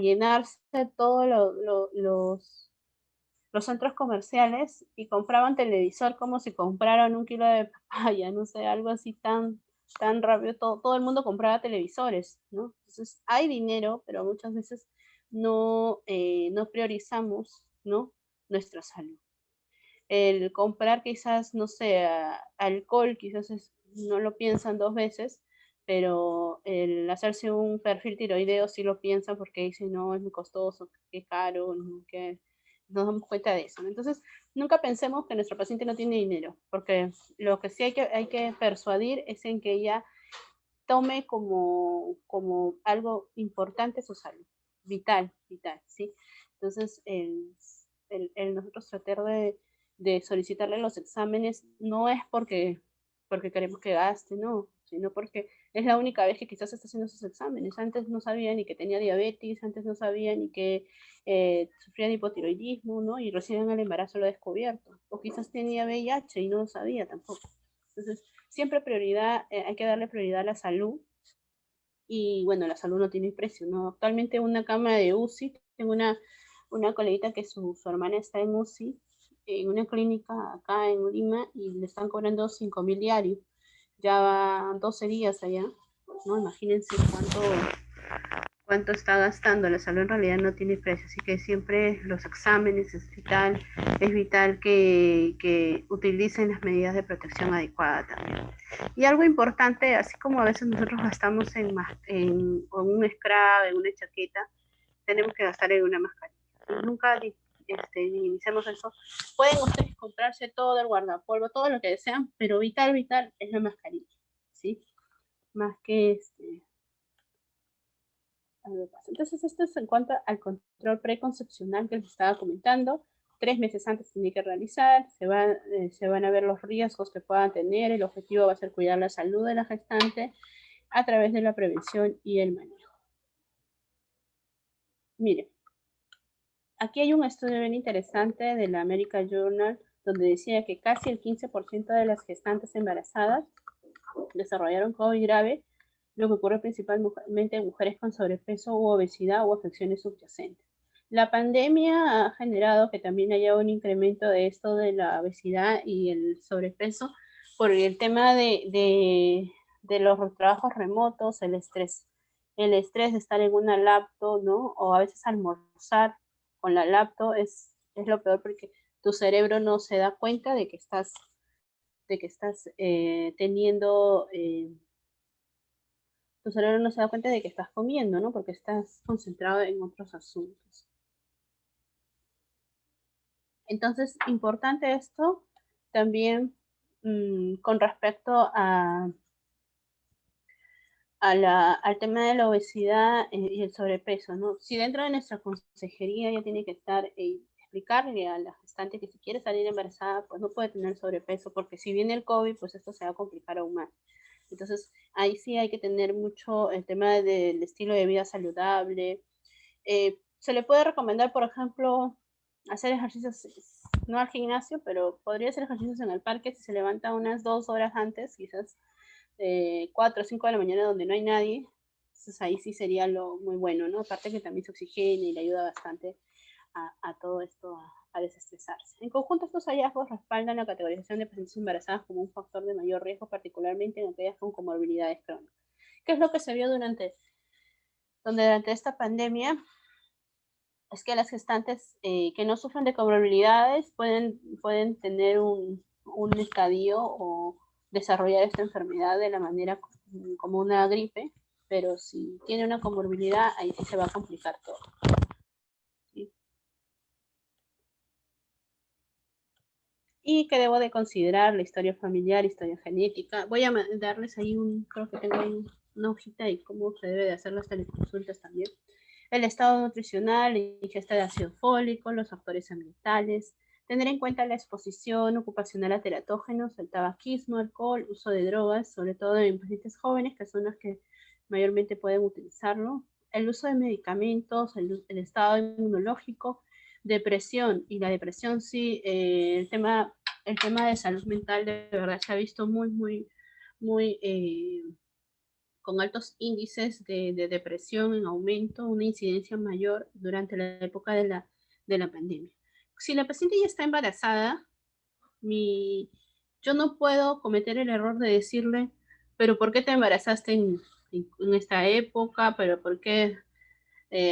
llenarse todos los centros comerciales y compraban televisor como si compraran un kilo de papaya, no sé, algo así tan rápido, todo el mundo compraba televisores, ¿no? Entonces hay dinero, pero muchas veces no priorizamos, ¿no? Nuestra salud. El comprar quizás, no sé, alcohol, quizás no lo piensan 2 veces, pero el hacerse un perfil tiroideo sí lo piensan porque dicen, no, es muy costoso, qué caro, que nos damos cuenta de eso, ¿no? Entonces, nunca pensemos que nuestro paciente no tiene dinero, porque lo que sí hay que persuadir es en que ella tome como algo importante su salud, vital, vital, ¿sí? Entonces, el nosotros tratar de solicitarle los exámenes no es porque queremos que gaste, no, sino porque es la única vez que quizás está haciendo sus exámenes. Antes no sabía ni que tenía diabetes, antes no sabía ni que sufría de hipotiroidismo, ¿no? Y recién en el embarazo lo ha descubierto. O quizás tenía VIH y no lo sabía tampoco. Entonces, siempre prioridad, hay que darle prioridad a la salud. Y bueno, la salud no tiene precio, ¿no? Actualmente una cama de UCI, tengo una coleguita que su hermana está en UCI en una clínica acá en Lima y le están cobrando 5.000 diarios. Ya van 12 días allá, ¿no? Imagínense cuánto está gastando. La salud en realidad no tiene precio, así que siempre los exámenes es vital que utilicen las medidas de protección adecuadas también. Y algo importante, así como a veces nosotros gastamos en un scrub, en una chaqueta, tenemos que gastar en una mascarilla. Nunca minimicemos eso. Pueden ustedes comprarse todo el guardapolvo, todo lo que desean, pero vital es la mascarilla, ¿sí? Más que entonces, esto es en cuanto al control preconcepcional que les estaba comentando. 3 meses antes tiene que realizar, se van a ver los riesgos que puedan tener. El objetivo va a ser cuidar la salud de la gestante a través de la prevención y el manejo. Miren, aquí hay un estudio bien interesante de la American Journal donde decía que casi el 15% de las gestantes embarazadas desarrollaron COVID grave, lo que ocurre principalmente en mujeres con sobrepeso u obesidad o afecciones subyacentes. La pandemia ha generado que también haya un incremento de esto de la obesidad y el sobrepeso por el tema de los trabajos remotos, el estrés de estar en una laptop, ¿no? O a veces almorzar con la laptop es lo peor porque tu cerebro no se da cuenta de que estás teniendo tu cerebro no se da cuenta de que estás comiendo, ¿no? Porque estás concentrado en otros asuntos. Entonces, importante esto también con respecto al tema de la obesidad y el sobrepeso, ¿no? Si dentro de nuestra consejería ya tiene que estar explicarle a la gestante que si quiere salir embarazada, pues no puede tener sobrepeso, porque si viene el COVID, pues esto se va a complicar aún más. Entonces, ahí sí hay que tener mucho el tema del estilo de vida saludable. Se le puede recomendar, por ejemplo, hacer ejercicios, no al gimnasio, pero podría hacer ejercicios en el parque si se levanta unas 2 horas antes, quizás 4 o 5 de la mañana donde no hay nadie. Entonces ahí sí sería lo muy bueno, ¿no? Aparte que también se oxigena y le ayuda bastante a todo esto a desestresarse. En conjunto, estos hallazgos respaldan la categorización de pacientes embarazadas como un factor de mayor riesgo, particularmente en aquellas con comorbilidades crónicas. ¿Qué es lo que se vio durante esta pandemia? Es que las gestantes que no sufren de comorbilidades pueden tener un estadio o desarrollar esta enfermedad de la manera como una gripe, pero si tiene una comorbilidad, ahí sí se va a complicar todo. ¿Sí? Y que debo de considerar la historia familiar, historia genética. Voy a darles ahí creo que tengo ahí una hojita y cómo se debe de hacer las teleconsultas también. El estado nutricional, ingesta de ácido fólico, los factores ambientales, tener en cuenta la exposición ocupacional a teratógenos, el tabaquismo, alcohol, uso de drogas, sobre todo en pacientes jóvenes, que son los que mayormente pueden utilizarlo, el uso de medicamentos, el estado inmunológico, depresión, y la depresión sí, el tema de salud mental de verdad se ha visto muy con altos índices de depresión en aumento, una incidencia mayor durante la época de la pandemia. Si la paciente ya está embarazada, yo no puedo cometer el error de decirle, pero ¿por qué te embarazaste en esta época? ¿Pero por qué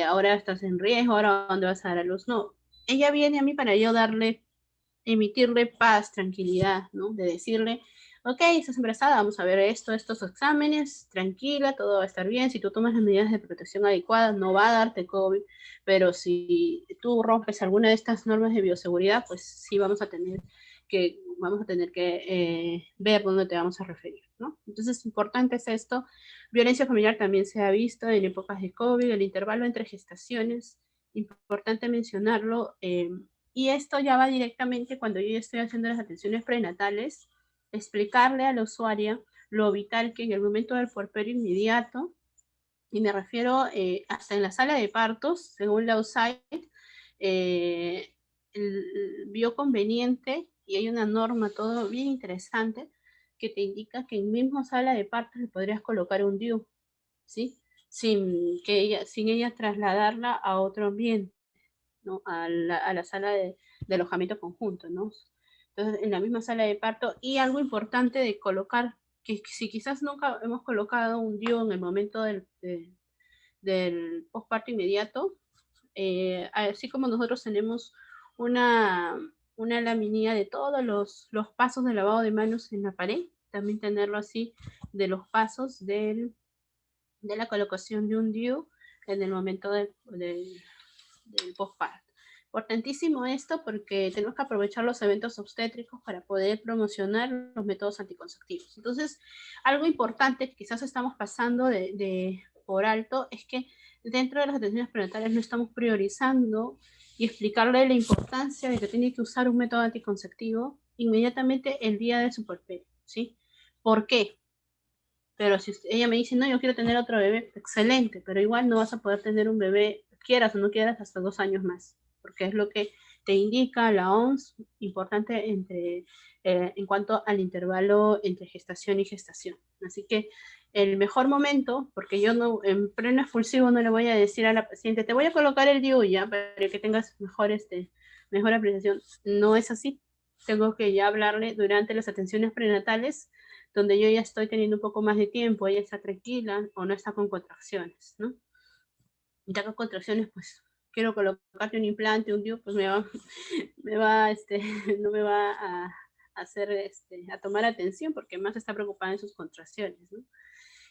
ahora estás en riesgo? ¿Ahora dónde vas a dar a luz? No, ella viene a mí para yo emitirle paz, tranquilidad, ¿no? De decirle, ok, estás embarazada, vamos a ver estos exámenes, tranquila, todo va a estar bien. Si tú tomas las medidas de protección adecuadas, no va a darte COVID, pero si tú rompes alguna de estas normas de bioseguridad, pues sí vamos a tener que ver dónde te vamos a referir, ¿no? Entonces, importante es esto. Violencia familiar también se ha visto en épocas de COVID, el intervalo entre gestaciones, importante mencionarlo. Y esto ya va directamente cuando yo estoy haciendo las atenciones prenatales, explicarle a la usuaria lo vital que en el momento del puerperio inmediato, y me refiero hasta en la sala de partos, según la USAID, vio conveniente, y hay una norma todo bien interesante, que te indica que en misma sala de partos le podrías colocar un DIU, ¿sí? Sin ella trasladarla a otro ambiente, ¿no? A la sala de alojamiento conjunto, ¿no? Entonces, en la misma sala de parto. Y algo importante de colocar, que si quizás nunca hemos colocado un DIU en el momento del posparto inmediato, así como nosotros tenemos una, una laminilla de todos los pasos de lavado de manos en la pared, también tenerlo así de los pasos de la colocación de un DIU en el momento del postparto. Importantísimo esto porque tenemos que aprovechar los eventos obstétricos para poder promocionar los métodos anticonceptivos. Entonces, algo importante que quizás estamos pasando por alto es que dentro de las atenciones prenatales no estamos priorizando y explicarle la importancia de que tiene que usar un método anticonceptivo inmediatamente el día de su puerperio, ¿sí? ¿Por qué? Pero si ella me dice, no, yo quiero tener otro bebé, excelente, pero igual no vas a poder tener un bebé, quieras o no quieras, hasta 2 años más, porque es lo que te indica la OMS, importante en cuanto al intervalo entre gestación y gestación. Así que el mejor momento, porque yo no, en pleno expulsivo no le voy a decir a la paciente, te voy a colocar el DIU ya para que tengas mejor apreciación. No es así. Tengo que ya hablarle durante las atenciones prenatales donde yo ya estoy teniendo un poco más de tiempo, ella está tranquila o no está con contracciones, ¿no? Ya con contracciones, pues quiero colocarte un implante, un DIU, pues no me va a hacer, a tomar atención porque más está preocupada en sus contracciones, ¿no?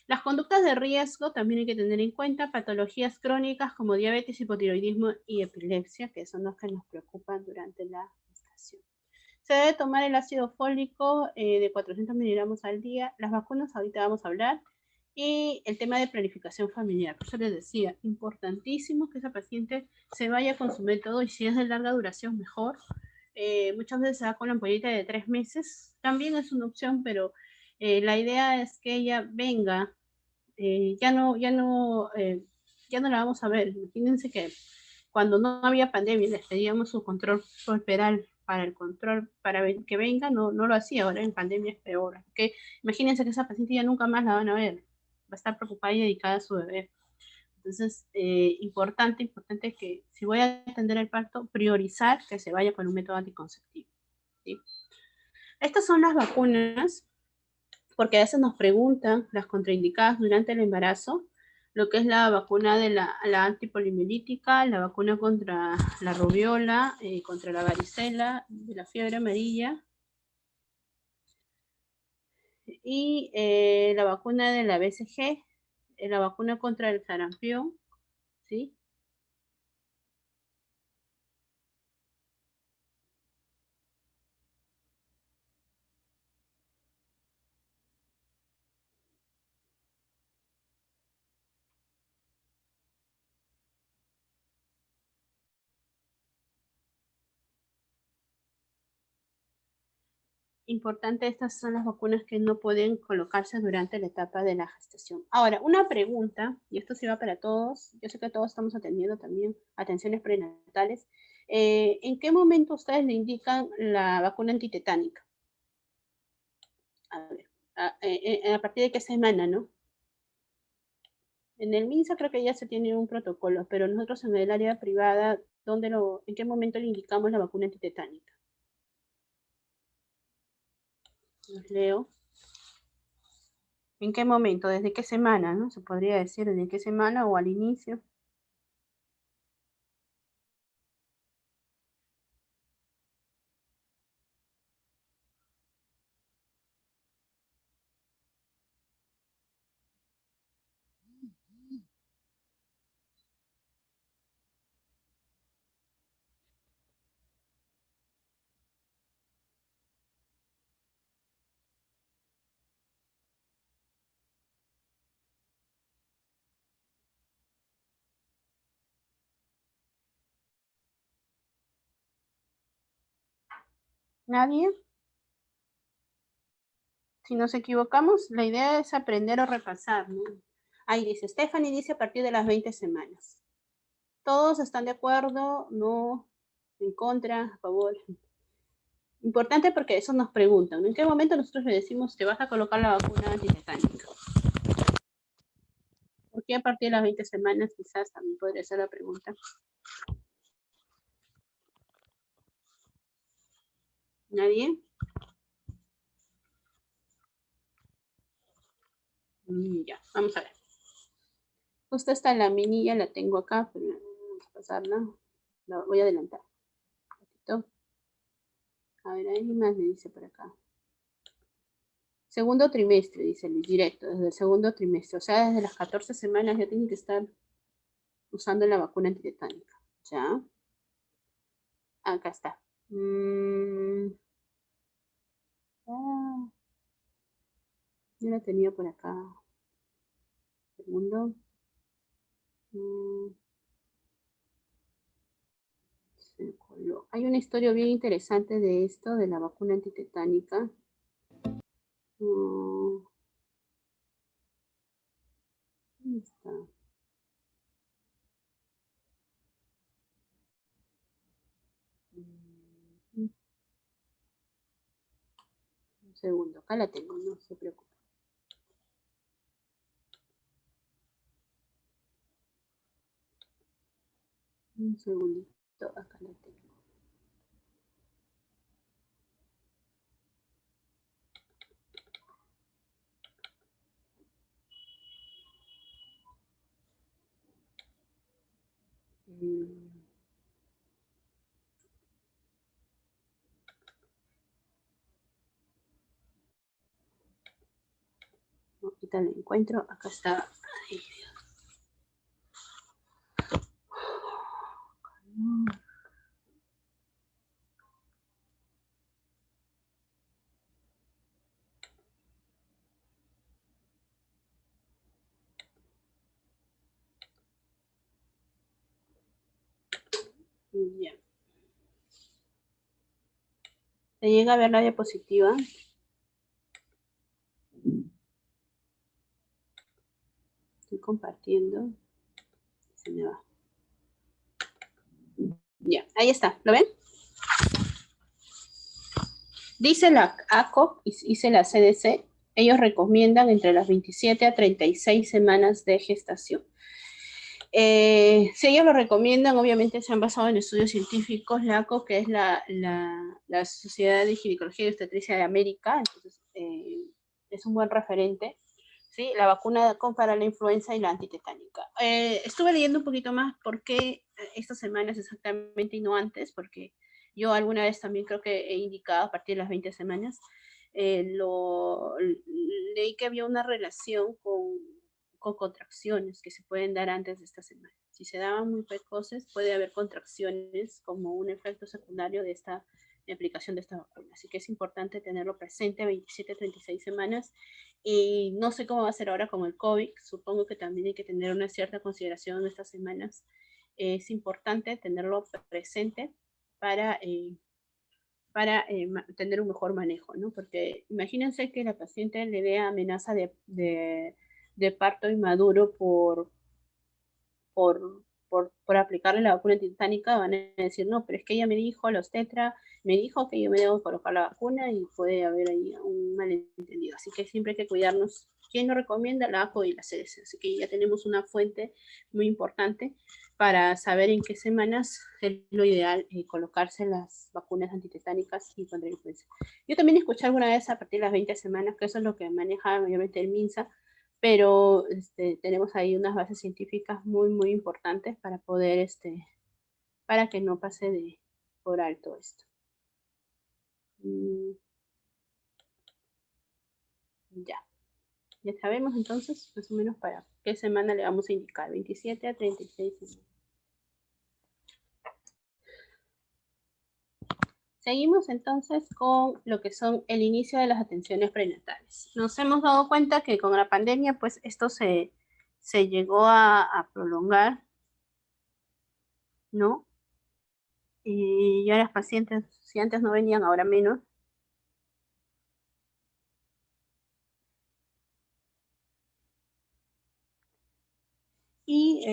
Las conductas de riesgo también hay que tener en cuenta patologías crónicas como diabetes, hipotiroidismo y epilepsia, que son los que nos preocupan durante la gestación. Se debe tomar el ácido fólico de 400 miligramos al día. Las vacunas ahorita vamos a hablar. Y el tema de planificación familiar. Por eso les decía, importantísimo que esa paciente se vaya con su método y si es de larga duración, mejor. Muchas veces se da con la ampolleta de 3 meses. También es una opción, pero la idea es que ella venga. Ya no la vamos a ver. Imagínense que cuando no había pandemia les pedíamos su control corporal para el control, para que venga, no lo hacía, ahora en pandemia es peor. ¿Okay? Imagínense que esa paciente ya nunca más la van a ver, va a estar preocupada y dedicada a su bebé. Entonces, importante que si voy a atender el parto, priorizar que se vaya con un método anticonceptivo. ¿Sí? Estas son las vacunas, porque a veces nos preguntan las contraindicadas durante el embarazo, lo que es la vacuna de la antipolimiolítica, la vacuna contra la rubiola, contra la varicela, de la fiebre amarilla, y la vacuna de la BCG, la vacuna contra el sarampión, ¿sí? Importante, estas son las vacunas que no pueden colocarse durante la etapa de la gestación. Ahora, una pregunta, y esto sí va para todos, yo sé que todos estamos atendiendo también atenciones prenatales. ¿En qué momento ustedes le indican la vacuna antitetánica? A ver, a partir de qué semana, ¿no? En el MINSA creo que ya se tiene un protocolo, pero nosotros en el área privada, ¿en qué momento le indicamos la vacuna antitetánica? Los leo. ¿En qué momento? ¿Desde qué semana? ¿No? Se podría decir desde qué semana o al inicio. ¿Nadie? Si nos equivocamos, la idea es aprender o repasar, ¿no? Ahí dice, Stephanie dice a partir de las 20 semanas. ¿Todos están de acuerdo? ¿No? ¿En contra? ¿A favor? Importante porque eso nos preguntan. ¿En qué momento nosotros le decimos te vas a colocar la vacuna antitetánica? ¿Por qué a partir de las 20 semanas? Quizás también podría ser la pregunta. ¿Nadie? Ya, vamos a ver. Justo esta laminilla la tengo acá, pero vamos a pasarla. La voy a adelantar un poquito. A ver, ahí más me dice por acá. Segundo trimestre, dice Luis, directo, desde el segundo trimestre. O sea, desde las 14 semanas ya tienen que estar usando la vacuna antitetánica. ¿Ya? Acá está. Yo la tenía por acá. Segundo. Se coló. Hay una historia bien interesante de esto, de la vacuna antitetánica. ¿Dónde está? Un segundo, acá la tengo, no se preocupe. Un segundito, acá la tengo. Ahorita la encuentro, acá está. Ay, ya. ¿Se llega a ver la diapositiva? Estoy compartiendo. Se me va. Ya, ahí está, ¿lo ven? Dice la ACOP y dice la CDC, ellos recomiendan entre las 27 a 36 semanas de gestación. Si ellos lo recomiendan, obviamente se han basado en estudios científicos, la ACOP, que es la Sociedad de Ginecología y Obstetricia de América, entonces es un buen referente. ¿Sí? La vacuna para la influenza y la antitetánica. Estuve leyendo un poquito más por qué estas semanas exactamente y no antes, porque yo alguna vez también creo que he indicado a partir de las 20 semanas, leí que había una relación con contracciones que se pueden dar antes de esta semana. Si se daban muy precoces, puede haber contracciones como un efecto secundario de esta aplicación de esta vacuna. Así que es importante tenerlo presente 27 a 36 semanas. Y no sé cómo va a ser ahora con el COVID. Supongo que también hay que tener una cierta consideración en estas semanas. Es importante tenerlo presente para tener un mejor manejo, ¿no? Porque imagínense que la paciente le dé amenaza de parto inmaduro por, por aplicarle la vacuna titánica, van a decir, no, pero es que ella me dijo, los tetra, me dijo que yo me debo colocar la vacuna y puede haber ahí un malentendido. Así que siempre hay que cuidarnos. ¿Quién nos recomienda? La ACO y la CDC. Así que ya tenemos una fuente muy importante para saber en qué semanas es lo ideal colocarse las vacunas antitetánicas y contra la influenza. Yo también escuché alguna vez a partir de las 20 semanas, que eso es lo que maneja mayormente el MINSA, pero tenemos ahí unas bases científicas muy, muy importantes para poder, para que no pase por alto esto. Ya, ya sabemos entonces más o menos para qué semana le vamos a indicar, 27 a 36 semanas. Seguimos entonces con lo que son el inicio de las atenciones prenatales. Nos hemos dado cuenta que con la pandemia, pues esto se llegó a prolongar, ¿no? Y ya las pacientes, si antes no venían, ahora menos. Y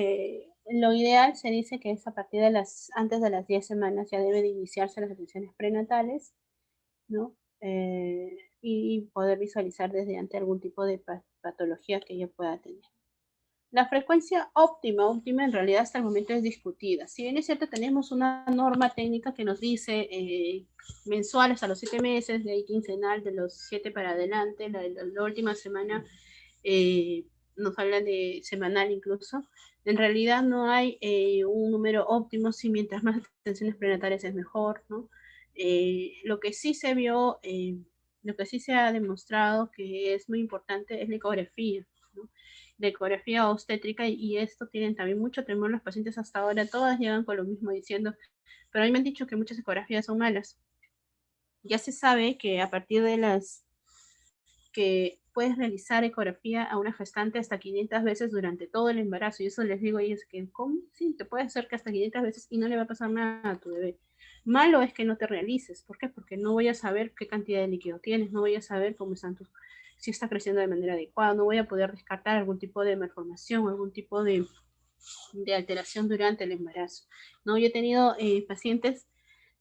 lo ideal se dice que es a partir de antes de las 10 semanas ya deben de iniciarse las atenciones prenatales, ¿no? Y poder visualizar desde antes algún tipo de patología que ella pueda tener. La frecuencia óptima en realidad hasta el momento es discutida. Si bien es cierto, tenemos una norma técnica que nos dice mensual hasta los 7 meses, de ahí quincenal de los 7 para adelante, la última semana eh, nos hablan de semanal incluso. En realidad no hay un número óptimo, si mientras más atenciones prenatales es mejor, ¿no? Lo que sí se vio, lo que sí se ha demostrado que es muy importante es la ecografía, ¿no? De ecografía obstétrica y esto tienen también mucho temor los pacientes hasta ahora, todas llegan con lo mismo diciendo, pero a mí me han dicho que muchas ecografías son malas. Ya se sabe que a partir de las que puedes realizar ecografía a una gestante hasta 500 veces durante todo el embarazo. Y eso les digo a ellos que, ¿cómo? Sí, te puedes hacer que hasta 500 veces y no le va a pasar nada a tu bebé. Malo es que no te realices. ¿Por qué? Porque no voy a saber qué cantidad de líquido tienes, no voy a saber cómo están tus, si está creciendo de manera adecuada, no voy a poder descartar algún tipo de malformación, algún tipo de alteración durante el embarazo. ¿No? Yo he tenido pacientes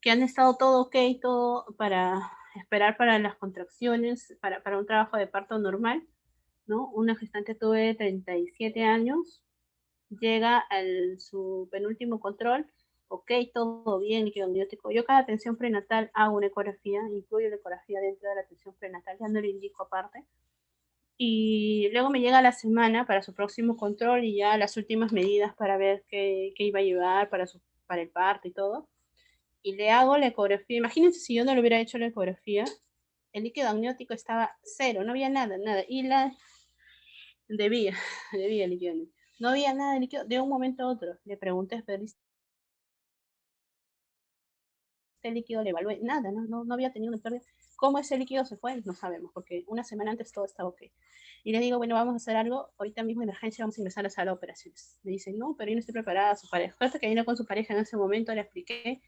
que han estado todo ok, todo para esperar para las contracciones, para un trabajo de parto normal, ¿no? Una gestante tuve 37 años, llega al su penúltimo control, ok, todo bien, líquido amniótico. Yo cada atención prenatal hago una ecografía, incluyo la ecografía dentro de la atención prenatal, ya no lo indico aparte. Y luego me llega la semana para su próximo control y ya las últimas medidas para ver qué iba a llevar para el parto y todo. Y le hago la ecografía. Imagínense si yo no le hubiera hecho la ecografía, el líquido amniótico estaba cero, no había nada, nada. Y debía, debía el líquido amniótico. No había nada de líquido de un momento a otro. Le pregunté, pero este líquido le evalué, nada, no había tenido una pérdida. ¿Cómo ese líquido se fue? No sabemos, porque una semana antes todo estaba ok. Y le digo, bueno, vamos a hacer algo, ahorita mismo en emergencia vamos a ingresar a la sala de operaciones. Me dice, no, pero yo no estoy preparada, su pareja. Hasta que vino con su pareja en ese momento, le expliqué,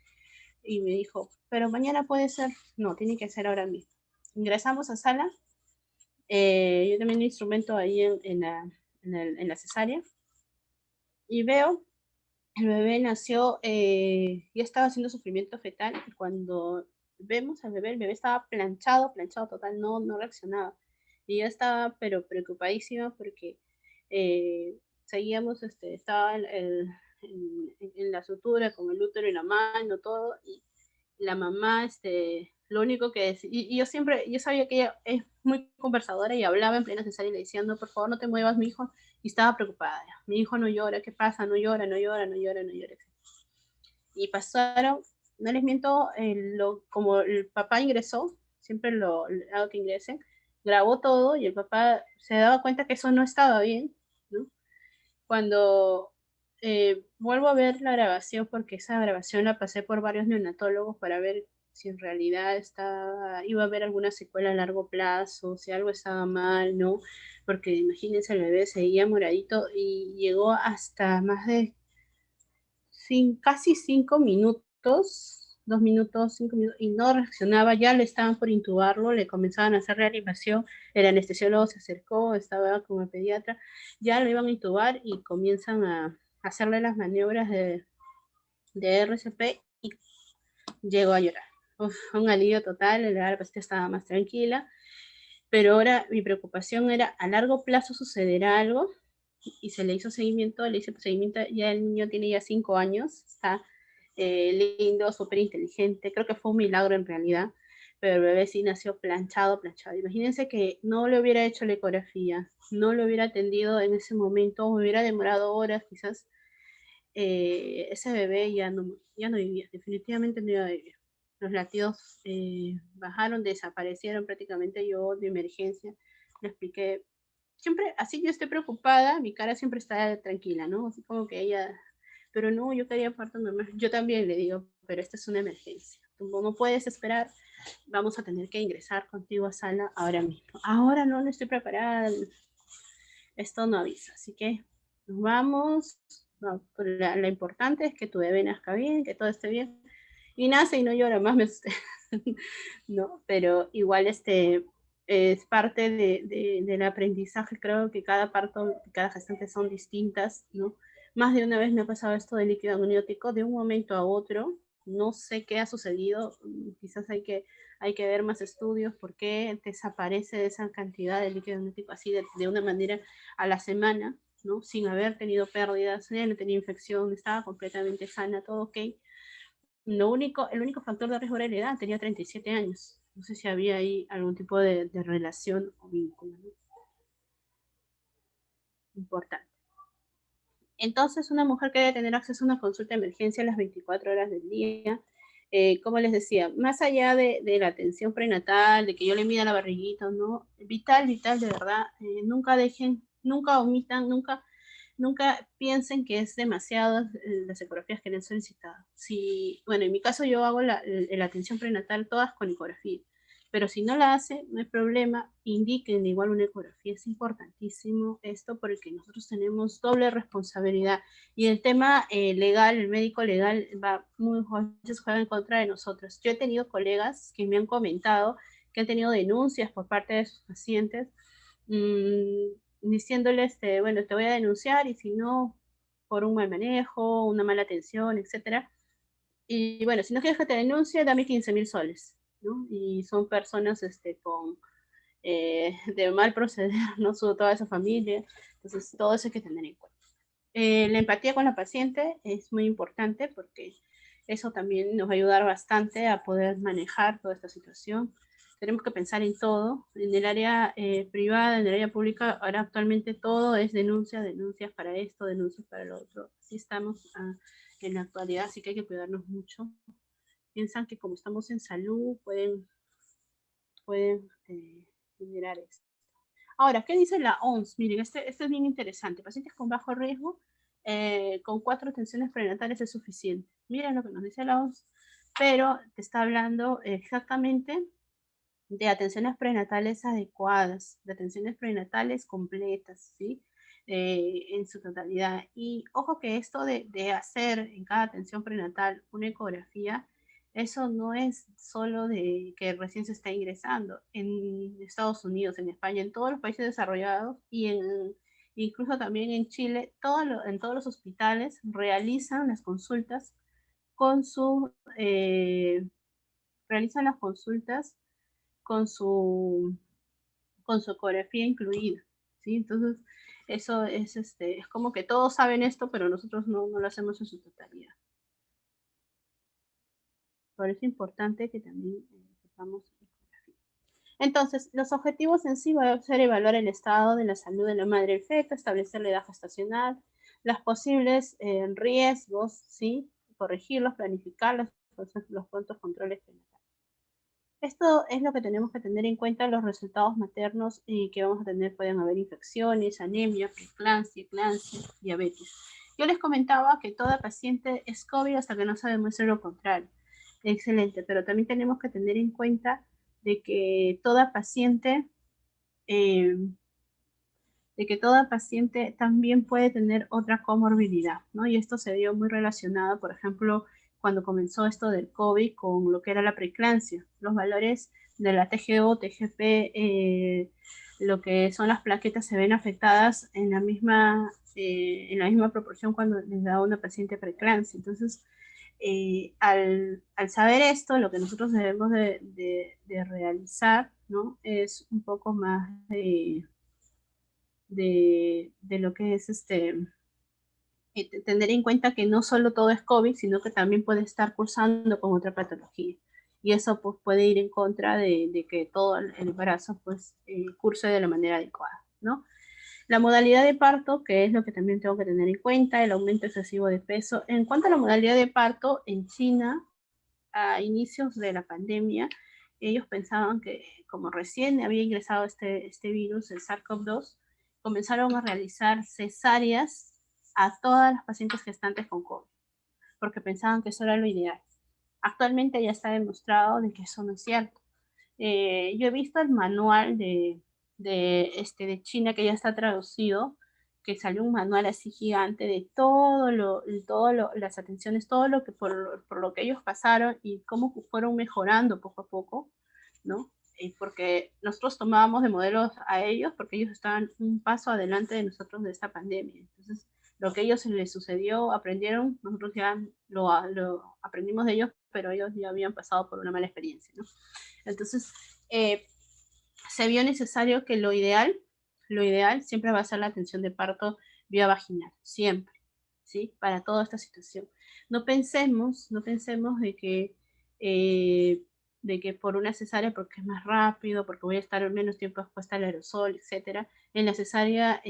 y me dijo, pero mañana puede ser, no, tiene que ser ahora mismo. Ingresamos a sala, yo también un instrumento ahí en la cesárea, y veo, el bebé nació, ya estaba haciendo sufrimiento fetal, y cuando vemos al bebé, el bebé estaba planchado, planchado total, no reaccionaba. Y yo estaba, pero preocupadísima porque seguíamos, estaba en la sutura con el útero y la mano, todo, y la mamá, lo único que decía, y yo siempre, yo sabía que ella es muy conversadora y hablaba en plena cesárea y le decía, no, por favor, no te muevas, mi hijo, y estaba preocupada. Mi hijo no llora, ¿qué pasa? No llora, no llora, no llora, no llora. Y pasaron, no les miento, como el papá ingresó, siempre lo hago que ingresen, grabó todo y el papá se daba cuenta que eso no estaba bien, ¿no? Cuando vuelvo a ver la grabación, porque esa grabación la pasé por varios neonatólogos para ver si en realidad iba a haber alguna secuela a largo plazo, si algo estaba mal, ¿no? Porque imagínense, el bebé seguía moradito y llegó hasta más de casi 5 minutos, 2 minutos, 5 minutos, y no reaccionaba, ya le estaban por intubarlo, le comenzaban a hacer reanimación, el anestesiólogo se acercó, estaba como el pediatra, ya lo iban a intubar y comienzan a hacerle las maniobras de RCP y llegó a llorar. Uf, un alivio total, la paciente estaba más tranquila, pero ahora mi preocupación era, a largo plazo sucederá algo, y se le hizo seguimiento, le hice seguimiento, ya el niño tiene ya 5 años, está lindo, súper inteligente, creo que fue un milagro en realidad, pero el bebé sí nació planchado, planchado. Imagínense que no le hubiera hecho la ecografía, no lo hubiera atendido en ese momento, hubiera demorado horas quizás, ese bebé ya no vivía, definitivamente no iba a vivir. Los latidos bajaron, desaparecieron prácticamente, yo de emergencia le expliqué, siempre, así yo estoy preocupada, mi cara siempre está tranquila, ¿no? Así como que ella, pero no, yo quería parto normal. Yo también le digo, pero esta es una emergencia. Tú no puedes esperar, vamos a tener que ingresar contigo a sala ahora mismo. Ahora no estoy preparada, esto no avisa, así que nos vamos. No, lo importante es que tu bebé nazca bien, que todo esté bien. Y nace y no llora más, ¿no? Pero igual es parte del aprendizaje, creo que cada parto, cada gestante son distintas, ¿no? Más de una vez me ha pasado esto de líquido amniótico de un momento a otro, no sé qué ha sucedido, quizás hay que ver más estudios, por qué desaparece esa cantidad de líquido amniótico así de una manera a la semana, ¿no? Sin haber tenido pérdidas, no tenía infección, estaba completamente sana, todo ok. El único factor de riesgo era la edad, tenía 37 años. No sé si había ahí algún tipo de relación o vínculo, ¿no? Importante. Entonces, una mujer que debe tener acceso a una consulta de emergencia a las 24 horas del día, como les decía, más allá de la atención prenatal, de que yo le mida la barriguita, ¿no? Vital, vital, de verdad, nunca dejen, nunca omitan, nunca piensen que es demasiado las ecografías que le han solicitado. Si, bueno, en mi caso yo hago la atención prenatal todas con ecografía, pero si no la hace, no hay problema, indiquen igual una ecografía. Es importantísimo esto porque nosotros tenemos doble responsabilidad y el tema legal, el médico legal va muy veces juega en contra de nosotros. Yo he tenido colegas que me han comentado que han tenido denuncias por parte de sus pacientes diciéndoles, bueno, te voy a denunciar y si no, por un mal manejo, una mala atención, etcétera. Y bueno, si no quieres que te denuncie, dame 15.000 soles, ¿no? Y son personas de mal proceder, ¿no? Toda esa familia. Entonces, todo eso hay que tener en cuenta. La empatía con la paciente es muy importante porque eso también nos va a ayudar bastante a poder manejar toda esta situación. Tenemos que pensar en todo. En el área privada, en el área pública, ahora actualmente todo es denuncias para esto, denuncias para lo otro. Así estamos en la actualidad, así que hay que cuidarnos mucho. Piensan que como estamos en salud, pueden generar esto. Ahora, ¿qué dice la OMS? Miren, este es bien interesante. Pacientes con bajo riesgo, con 4 tensiones prenatales es suficiente. Miren lo que nos dice la OMS, pero te está hablando exactamente de atenciones prenatales adecuadas, de atenciones prenatales completas, ¿sí? En su totalidad. Y ojo que esto de hacer en cada atención prenatal una ecografía, eso no es solo de que recién se está ingresando. En Estados Unidos, en España, en todos los países desarrollados incluso también en Chile, en todos los hospitales realizan las consultas con su, realizan las consultas con su, con su ecografía incluida, ¿sí? Entonces, eso es como que todos saben esto, pero nosotros no lo hacemos en su totalidad. Por eso es importante que también sepamos ecografía. Entonces, los objetivos en sí van a ser evaluar el estado de la salud de la madre y el feto, establecer la edad gestacional, las posibles riesgos, ¿sí? Corregirlos, planificarlos, los prontos controles prenatales. Esto es lo que tenemos que tener en cuenta los resultados maternos y que vamos a tener. Pueden haber infecciones, anemia, preeclampsia, eclampsia, diabetes. Yo les comentaba que toda paciente es COVID hasta que no se demuestre lo contrario. Excelente, pero también tenemos que tener en cuenta de que toda paciente, eh, también puede tener otra comorbilidad, ¿no? Y esto se vio muy relacionado, por ejemplo, cuando comenzó esto del COVID con lo que era la preeclampsia. Los valores de la TGO, TGP, lo que son las plaquetas se ven afectadas en la misma proporción cuando les da a una paciente preeclampsia. Entonces, al saber esto, lo que nosotros debemos de realizar, ¿no? Es un poco más de lo que es tener en cuenta que no solo todo es COVID, sino que también puede estar cursando con otra patología. Y eso pues, puede ir en contra de que todo el embarazo pues, curse de la manera adecuada, ¿no? La modalidad de parto, que es lo que también tengo que tener en cuenta, el aumento excesivo de peso. En cuanto a la modalidad de parto, en China, a inicios de la pandemia, ellos pensaban que como recién había ingresado este virus, el SARS-CoV-2, comenzaron a realizar cesáreas a todas las pacientes gestantes con COVID, porque pensaban que eso era lo ideal. Actualmente ya está demostrado de que eso no es cierto. Yo he visto el manual de China que ya está traducido, que salió un manual así gigante de las atenciones, todo lo que por lo que ellos pasaron y cómo fueron mejorando poco a poco, ¿no? Porque nosotros tomábamos de modelos a ellos porque ellos estaban un paso adelante de nosotros de esta pandemia. Entonces, lo que a ellos les sucedió, aprendieron, nosotros ya lo aprendimos de ellos, pero ellos ya habían pasado por una mala experiencia, ¿no? Entonces, se vio necesario que lo ideal lo ideal siempre va a ser la atención de parto vía vaginal, siempre, ¿sí? Para toda esta situación. No pensemos de que por una cesárea, porque es más rápido, porque voy a estar menos tiempo expuesta al aerosol, etcétera. En la cesárea,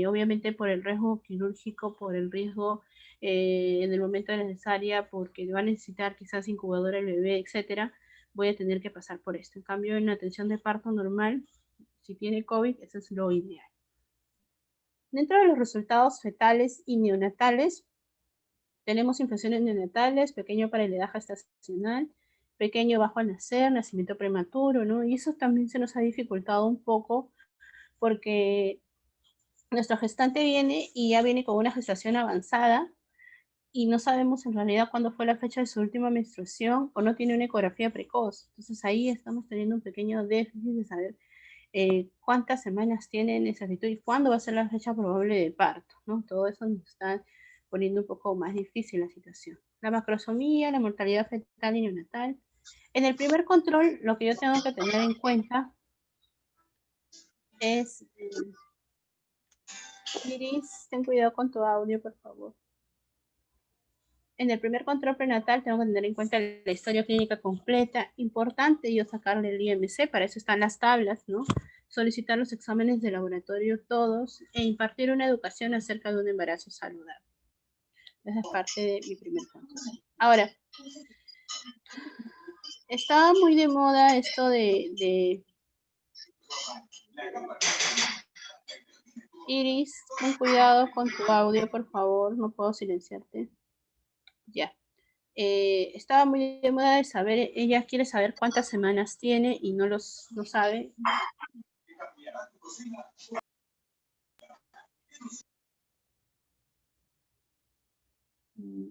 obviamente por el riesgo quirúrgico, por el riesgo en el momento de la cesárea, porque va a necesitar quizás incubadora el bebé, etcétera, voy a tener que pasar por esto. En cambio, en la atención de parto normal, si tiene COVID, eso es lo ideal. Dentro de los resultados fetales y neonatales, tenemos infecciones neonatales, pequeño para la edad gestacional, pequeño bajo al nacer, nacimiento prematuro, ¿no? Y eso también se nos ha dificultado un poco porque nuestro gestante viene y ya viene con una gestación avanzada y no sabemos en realidad cuándo fue la fecha de su última menstruación o no tiene una ecografía precoz. Entonces ahí estamos teniendo un pequeño déficit de saber cuántas semanas tiene necesito y cuándo va a ser la fecha probable de parto, ¿no? Todo eso nos está poniendo un poco más difícil la situación. La macrosomía, la mortalidad fetal y neonatal. En el primer control, lo que yo tengo que tener en cuenta es, Iris, ten cuidado con tu audio, por favor. En el primer control prenatal tengo que tener en cuenta la historia clínica completa. Importante yo sacarle el IMC, para eso están las tablas, ¿no? Solicitar los exámenes de laboratorio todos e impartir una educación acerca de un embarazo saludable. Esa es parte de mi primer control. Ahora, estaba muy de moda esto de Iris, con cuidado con tu audio, por favor, no puedo silenciarte. Ya. Estaba muy de moda de saber, ella quiere saber cuántas semanas tiene y no sabe.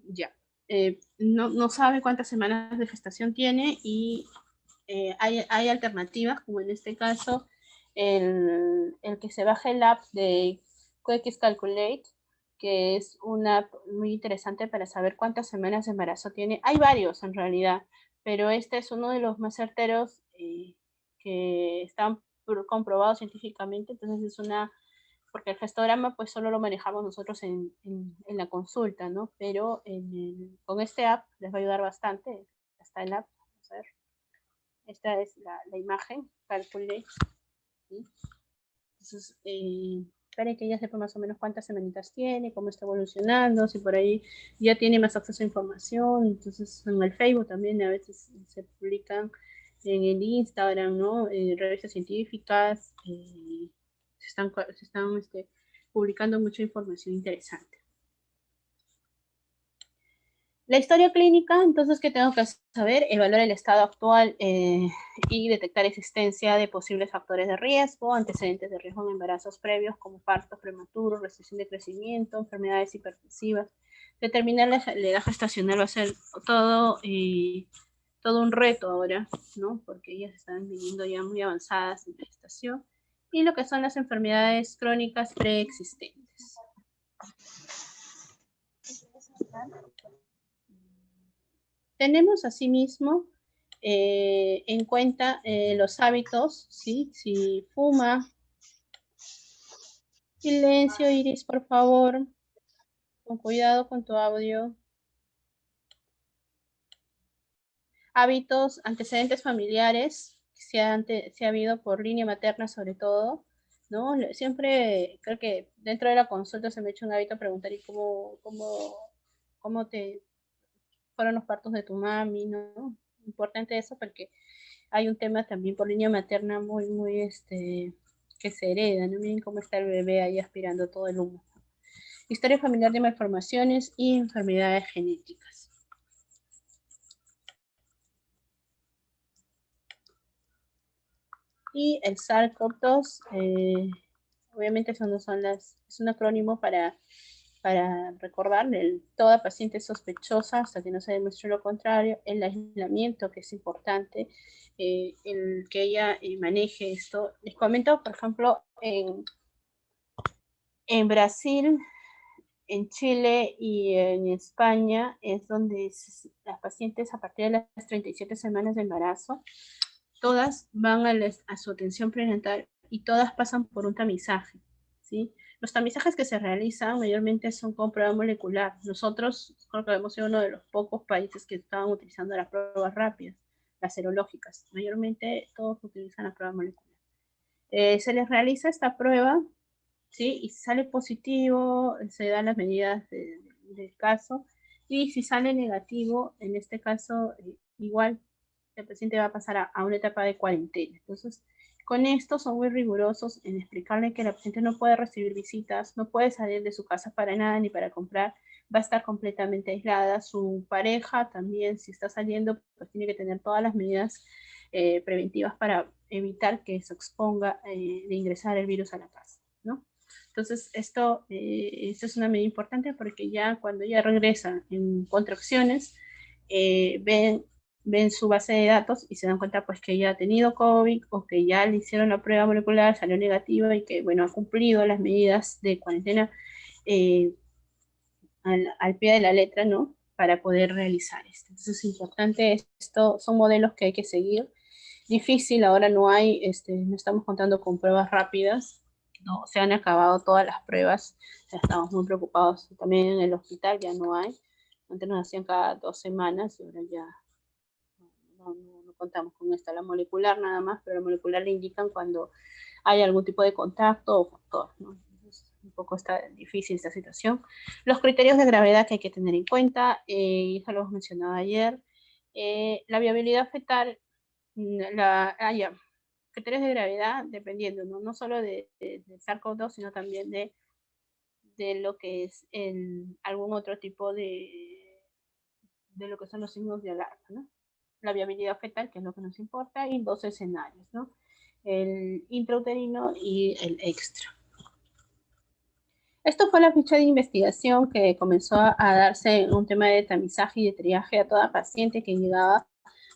Ya. No sabe cuántas semanas de gestación tiene y hay alternativas, como en este caso, el que se baje el app de QX Calculate, que es una app muy interesante para saber cuántas semanas de embarazo tiene. Hay varios en realidad, pero este es uno de los más certeros que están comprobados científicamente, entonces es una porque el gestograma pues solo lo manejamos nosotros en la consulta, ¿no? Pero con este app les va a ayudar bastante. Está el app, vamos a ver. Esta es la imagen, Calculate. ¿Sí? Entonces, para que ella sepa más o menos cuántas semanitas tiene, cómo está evolucionando, si por ahí ya tiene más acceso a información. Entonces, en el Facebook también a veces se publican en el Instagram, ¿no? Revistas científicas, se están publicando mucha información interesante. La historia clínica, entonces, ¿qué tengo que saber? Evaluar el estado actual y detectar existencia de posibles factores de riesgo, antecedentes de riesgo en embarazos previos como partos prematuros, restricción de crecimiento, enfermedades hipertensivas. Determinar la edad gestacional va a ser todo un reto ahora, ¿no? Porque ellas están viviendo ya muy avanzadas en la gestación. Y lo que son las enfermedades crónicas preexistentes. Tenemos asimismo en cuenta los hábitos, ¿sí? Si fuma. Silencio, Iris, por favor. Con cuidado con tu audio. Hábitos, antecedentes familiares, si ha habido por línea materna sobre todo, ¿no? Siempre creo que dentro de la consulta se me ha hecho un hábito preguntar ¿y cómo te fueron los partos de tu mami, ¿no? Importante eso porque hay un tema también por línea materna muy que se hereda, ¿no? Miren cómo está el bebé ahí aspirando todo el humo. Historia familiar de malformaciones y enfermedades genéticas. Y el SARS-CoV-2, obviamente eso no son es un acrónimo para recordar, toda paciente sospechosa hasta que no se demuestre lo contrario, el aislamiento, que es importante, el que ella maneje esto. Les comento, por ejemplo, en Brasil, en Chile y en España es donde las pacientes a partir de las 37 semanas de embarazo, todas van a su atención prenatal y todas pasan por un tamizaje, ¿sí? Los tamizajes que se realizan mayormente son con prueba molecular. Nosotros creo que hemos sido uno de los pocos países que estaban utilizando las pruebas rápidas, las serológicas. Mayormente todos utilizan la prueba molecular. Se les realiza esta prueba, ¿sí? Y si sale positivo, se dan las medidas del caso. Y si sale negativo, en este caso, igual el paciente va a pasar a una etapa de cuarentena. Entonces, con esto son muy rigurosos en explicarle que el paciente no puede recibir visitas, no puede salir de su casa para nada ni para comprar, va a estar completamente aislada. Su pareja también, si está saliendo, pues tiene que tener todas las medidas preventivas para evitar que se exponga de ingresar el virus a la casa, ¿no? Entonces, esto es una medida importante porque ya cuando ella regresa en contracciones, ven su base de datos y se dan cuenta pues que ya ha tenido COVID o que ya le hicieron la prueba molecular, salió negativa y que, bueno, ha cumplido las medidas de cuarentena eh, al pie de la letra, ¿no? Para poder realizar esto. Entonces es importante, esto son modelos que hay que seguir. Difícil, ahora no hay, no estamos contando con pruebas rápidas, no, se han acabado todas las pruebas, ya estamos muy preocupados. También en el hospital ya no hay, antes nos hacían cada 2 semanas y ahora ya no contamos con esta, la molecular nada más, pero la molecular le indican cuando hay algún tipo de contacto o factor, ¿no? Entonces, un poco está difícil esta situación. Los criterios de gravedad que hay que tener en cuenta, ya lo hemos mencionado ayer, la viabilidad fetal, ya, criterios de gravedad dependiendo, ¿no? No solo de SARS-CoV-2, sino también de lo que es algún otro tipo de lo que son los signos de alarma, ¿no? La viabilidad fetal, que es lo que nos importa, y 2 escenarios, ¿no? El intrauterino y el extra. Esto fue la ficha de investigación que comenzó a darse en un tema de tamizaje y de triaje a toda paciente que llegaba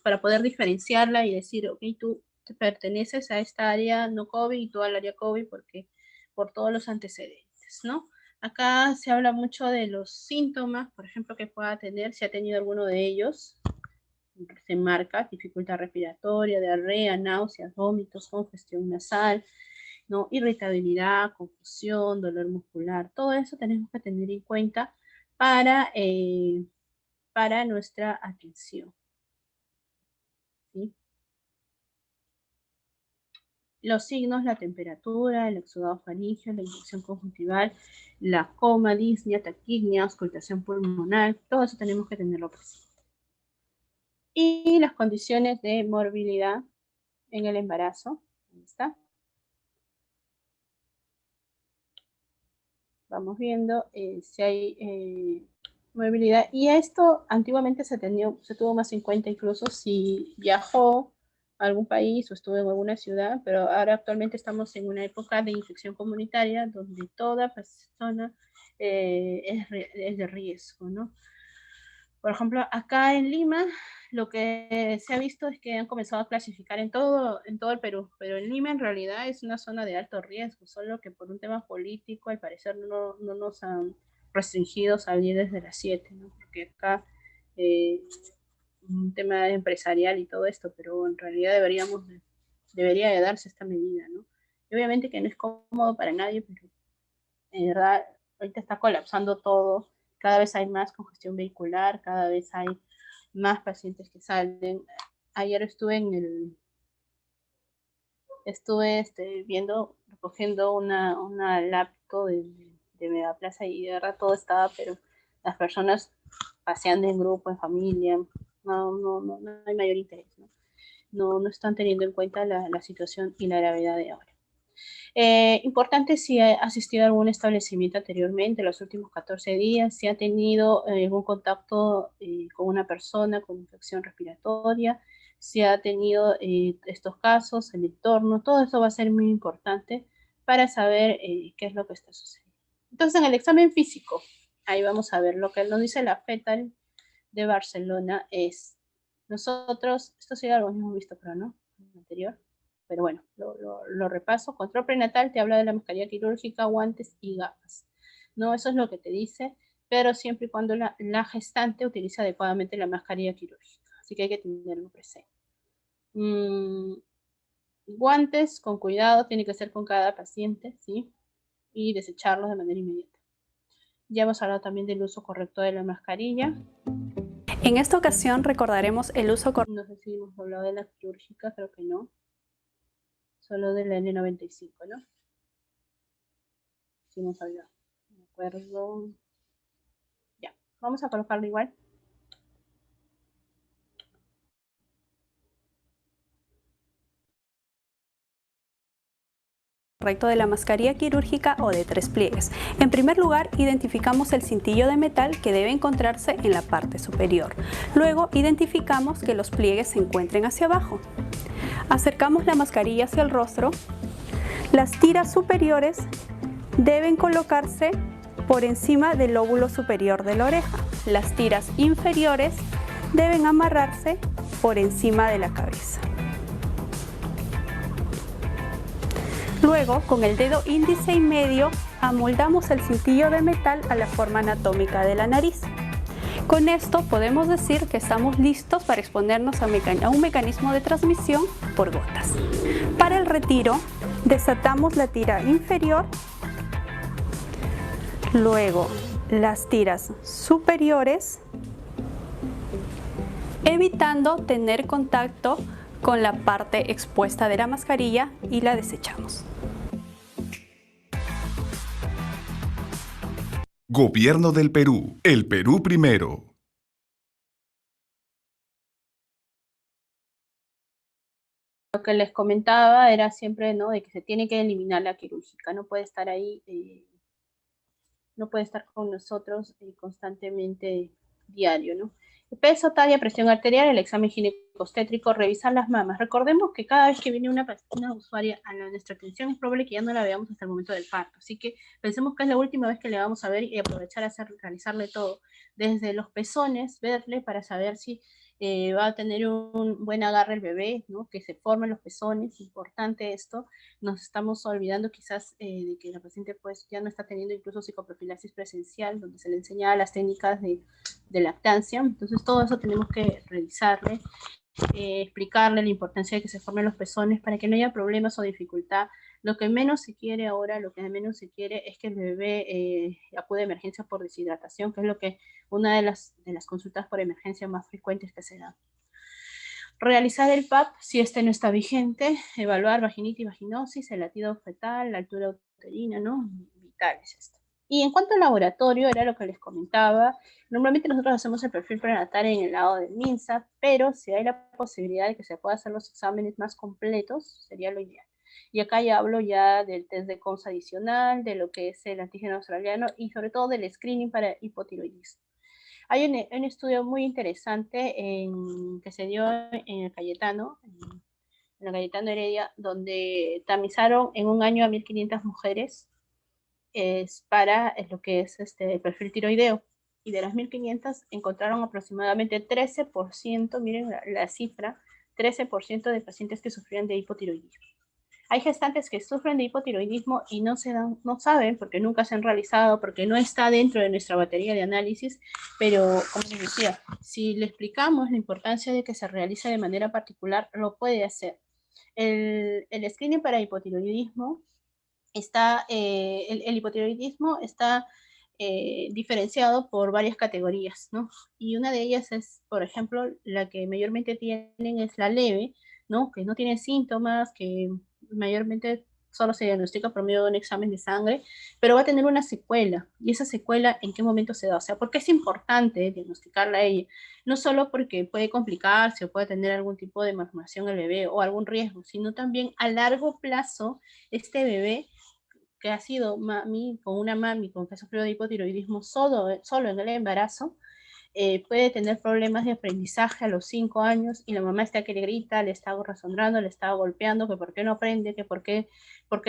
para poder diferenciarla y decir, ok, tú te perteneces a esta área no COVID y tú al área COVID porque por todos los antecedentes, ¿no? Acá se habla mucho de los síntomas, por ejemplo, que pueda tener, si ha tenido alguno de ellos, se marca dificultad respiratoria, diarrea, náuseas, vómitos, congestión nasal, ¿no? Irritabilidad, confusión, dolor muscular, todo eso tenemos que tener en cuenta para nuestra atención, ¿sí? Los signos, la temperatura, el exudado faríngeo, la infección conjuntival, la coma, disnea, taquignia, auscultación pulmonar, todo eso tenemos que tenerlo presente. Y las condiciones de morbilidad en el embarazo, ahí está. Vamos viendo si hay movilidad. Y esto antiguamente se tuvo más en cuenta incluso si viajó a algún país o estuvo en alguna ciudad, pero ahora actualmente estamos en una época de infección comunitaria donde toda persona es de riesgo, ¿no? Por ejemplo, acá en Lima, lo que se ha visto es que han comenzado a clasificar en todo el Perú, pero en Lima en realidad es una zona de alto riesgo, solo que por un tema político al parecer no nos han restringido salir desde las 7, ¿no? Porque acá un tema empresarial y todo esto, pero en realidad debería de darse esta medida, ¿no? Y obviamente que no es cómodo para nadie, pero en verdad ahorita está colapsando todo, cada vez hay más congestión vehicular, cada vez hay más pacientes que salen. Ayer viendo, recogiendo una laptop de Megaplaza y de verdad todo estaba, pero las personas paseando en grupo, en familia, no hay mayor interés, ¿no? No están teniendo en cuenta la situación y la gravedad de ahora. Importante si ha asistido a algún establecimiento anteriormente, los últimos 14 días, si ha tenido algún contacto con una persona con infección respiratoria, si ha tenido estos casos, el entorno, todo eso va a ser muy importante para saber qué es lo que está sucediendo. Entonces, en el examen físico, ahí vamos a ver lo que nos dice la FETAL de Barcelona es, nosotros, esto sí algo hemos visto, pero no, en el anterior, pero bueno, lo repaso. Control prenatal te habla de la mascarilla quirúrgica, guantes y gafas. No, eso es lo que te dice, pero siempre y cuando la gestante utilice adecuadamente la mascarilla quirúrgica. Así que hay que tenerlo presente. Guantes con cuidado, tiene que ser con cada paciente, ¿sí? Y desecharlos de manera inmediata. Ya hemos hablado también del uso correcto de la mascarilla. En esta ocasión recordaremos el uso correcto. No sé si hemos hablado de la quirúrgica, creo que no. Solo de la N95, ¿no? Sí hemos hablado. De acuerdo. Ya, vamos a colocarlo igual. Correcto de la mascarilla quirúrgica o de 3 pliegues. En primer lugar, identificamos el cintillo de metal que debe encontrarse en la parte superior. Luego, identificamos que los pliegues se encuentren hacia abajo. Acercamos la mascarilla hacia el rostro. Las tiras superiores deben colocarse por encima del lóbulo superior de la oreja. Las tiras inferiores deben amarrarse por encima de la cabeza. Luego, con el dedo índice y medio, amoldamos el cintillo de metal a la forma anatómica de la nariz. Con esto podemos decir que estamos listos para exponernos a un mecanismo de transmisión por gotas. Para el retiro, desatamos la tira inferior, luego las tiras superiores, evitando tener contacto con la parte expuesta de la mascarilla y la desechamos. Gobierno del Perú. El Perú primero. Lo que les comentaba era siempre, ¿no?, de que se tiene que eliminar la quirúrgica, no puede estar ahí, no puede estar con nosotros constantemente diario, ¿no? El peso, talla, presión arterial, el examen ginecostétrico, revisar las mamas. Recordemos que cada vez que viene una usuaria a nuestra atención es probable que ya no la veamos hasta el momento del parto, así que pensemos que es la última vez que le vamos a ver y aprovechar a realizarle todo, desde los pezones, verle para saber si va a tener un buen agarre el bebé, ¿no?, que se formen los pezones, importante esto. Nos estamos olvidando quizás de que la paciente pues ya no está teniendo incluso psicoprofilaxis presencial, donde se le enseñaba las técnicas de lactancia. Entonces todo eso tenemos que revisarle, explicarle la importancia de que se formen los pezones para que no haya problemas o dificultad. Lo que menos se quiere ahora, lo que menos se quiere es que el bebé acude a emergencia por deshidratación, que es lo que una de las consultas por emergencia más frecuentes que se dan. Realizar el PAP si este no está vigente, evaluar vaginitis y vaginosis, el latido fetal, la altura uterina, ¿no? Vital es esto. Y en cuanto al laboratorio, era lo que les comentaba, normalmente nosotros hacemos el perfil prenatal en el lado del MINSA, pero si hay la posibilidad de que se pueda hacer los exámenes más completos, sería lo ideal. Y acá ya hablo ya del test de CONS adicional, de lo que es el antígeno australiano y sobre todo del screening para hipotiroidismo. Hay un estudio muy interesante que se dio en el Cayetano, en la Cayetano Heredia, donde tamizaron en un año a 1.500 mujeres para lo que es el perfil tiroideo. Y de las 1.500 encontraron aproximadamente 13%, miren la cifra, 13% de pacientes que sufrían de hipotiroidismo. Hay gestantes que sufren de hipotiroidismo y no saben porque nunca se han realizado, porque no está dentro de nuestra batería de análisis, pero como les decía, si le explicamos la importancia de que se realice de manera particular, lo puede hacer. El screening para hipotiroidismo el hipotiroidismo está diferenciado por varias categorías, ¿no? Y una de ellas es, por ejemplo, la que mayormente tienen es la leve, ¿no?, que no tiene síntomas, que mayormente solo se diagnostica por medio de un examen de sangre, pero va a tener una secuela. ¿Y esa secuela en qué momento se da? O sea, ¿por qué es importante diagnosticarla a ella? No solo porque puede complicarse o puede tener algún tipo de malformación el bebé o algún riesgo, sino también a largo plazo este bebé que ha sido una mami con que ha sufrido de hipotiroidismo solo en el embarazo, puede tener problemas de aprendizaje a los 5 años y la mamá está que le grita, le está razonando, le está golpeando, que por qué no aprende, que por qué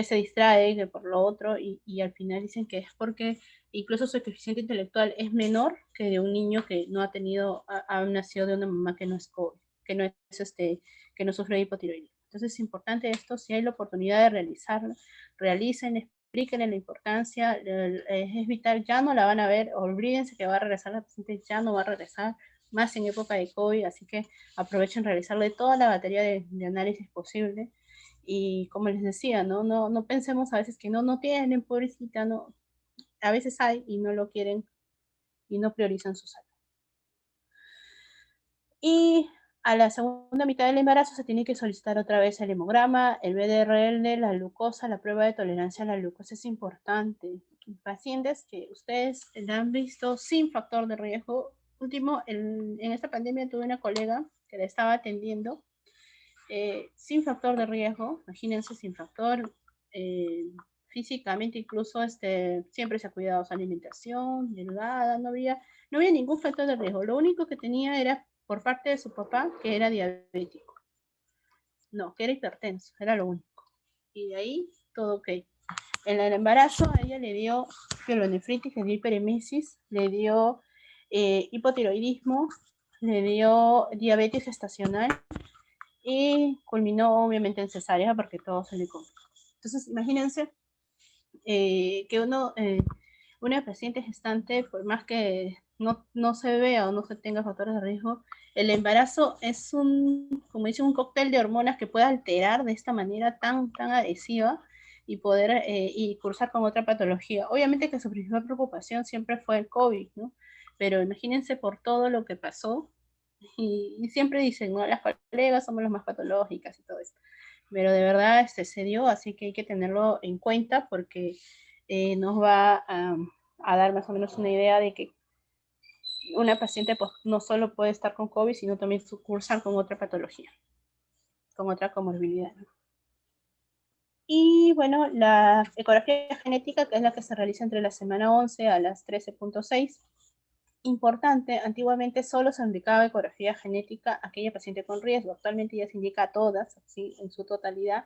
se distrae, que por lo otro, y al final dicen que es porque incluso su coeficiente intelectual es menor que de un niño que no ha tenido, ha nacido de una mamá que no es COVID, que no es que no sufre de hipotiroidismo. Entonces es importante esto, si hay la oportunidad de realizarlo, realicen, explíquenle la importancia, es vital, ya no la van a ver, olvídense que va a regresar la paciente, ya no va a regresar, más en época de COVID, así que aprovechen realizarle toda la batería de análisis posible Y como les decía, no pensemos a veces que no tienen, pobrecita, no. A veces hay y no lo quieren y no priorizan su salud. Y a la segunda mitad del embarazo se tiene que solicitar otra vez el hemograma, el BDRL, la glucosa, la prueba de tolerancia a la glucosa es importante. Pacientes que ustedes la han visto sin factor de riesgo. Último, en esta pandemia tuve una colega que la estaba atendiendo sin factor de riesgo, imagínense, sin factor, físicamente incluso siempre se ha cuidado su alimentación, delgada, no había ningún factor de riesgo. Lo único que tenía era por parte de su papá que era diabético. No, que era hipertenso, era lo único. Y de ahí todo ok. En el embarazo a ella le dio pielonefritis, le dio hiperemesis, le dio hipotiroidismo, le dio diabetes gestacional y culminó obviamente en cesárea porque todo se le complicó. Entonces, imagínense que una paciente gestante, por más que no se vea o no se tenga factores de riesgo, el embarazo es como dice, un cóctel de hormonas que puede alterar de esta manera tan agresiva y poder y cursar con otra patología. Obviamente que su principal preocupación siempre fue el COVID, ¿no? Pero imagínense por todo lo que pasó, y siempre dicen, ¿no? Las colegas somos las más patológicas y todo eso. Pero de verdad se dio, así que hay que tenerlo en cuenta porque nos va a dar más o menos una idea de que una paciente pues, no solo puede estar con COVID, sino también cursar con otra patología, con otra comorbilidad. Y bueno, la ecografía genética, que es la que se realiza entre la semana 11 a las 13.6, importante, antiguamente solo se indicaba ecografía genética a aquella paciente con riesgo, actualmente ya se indica a todas, así en su totalidad,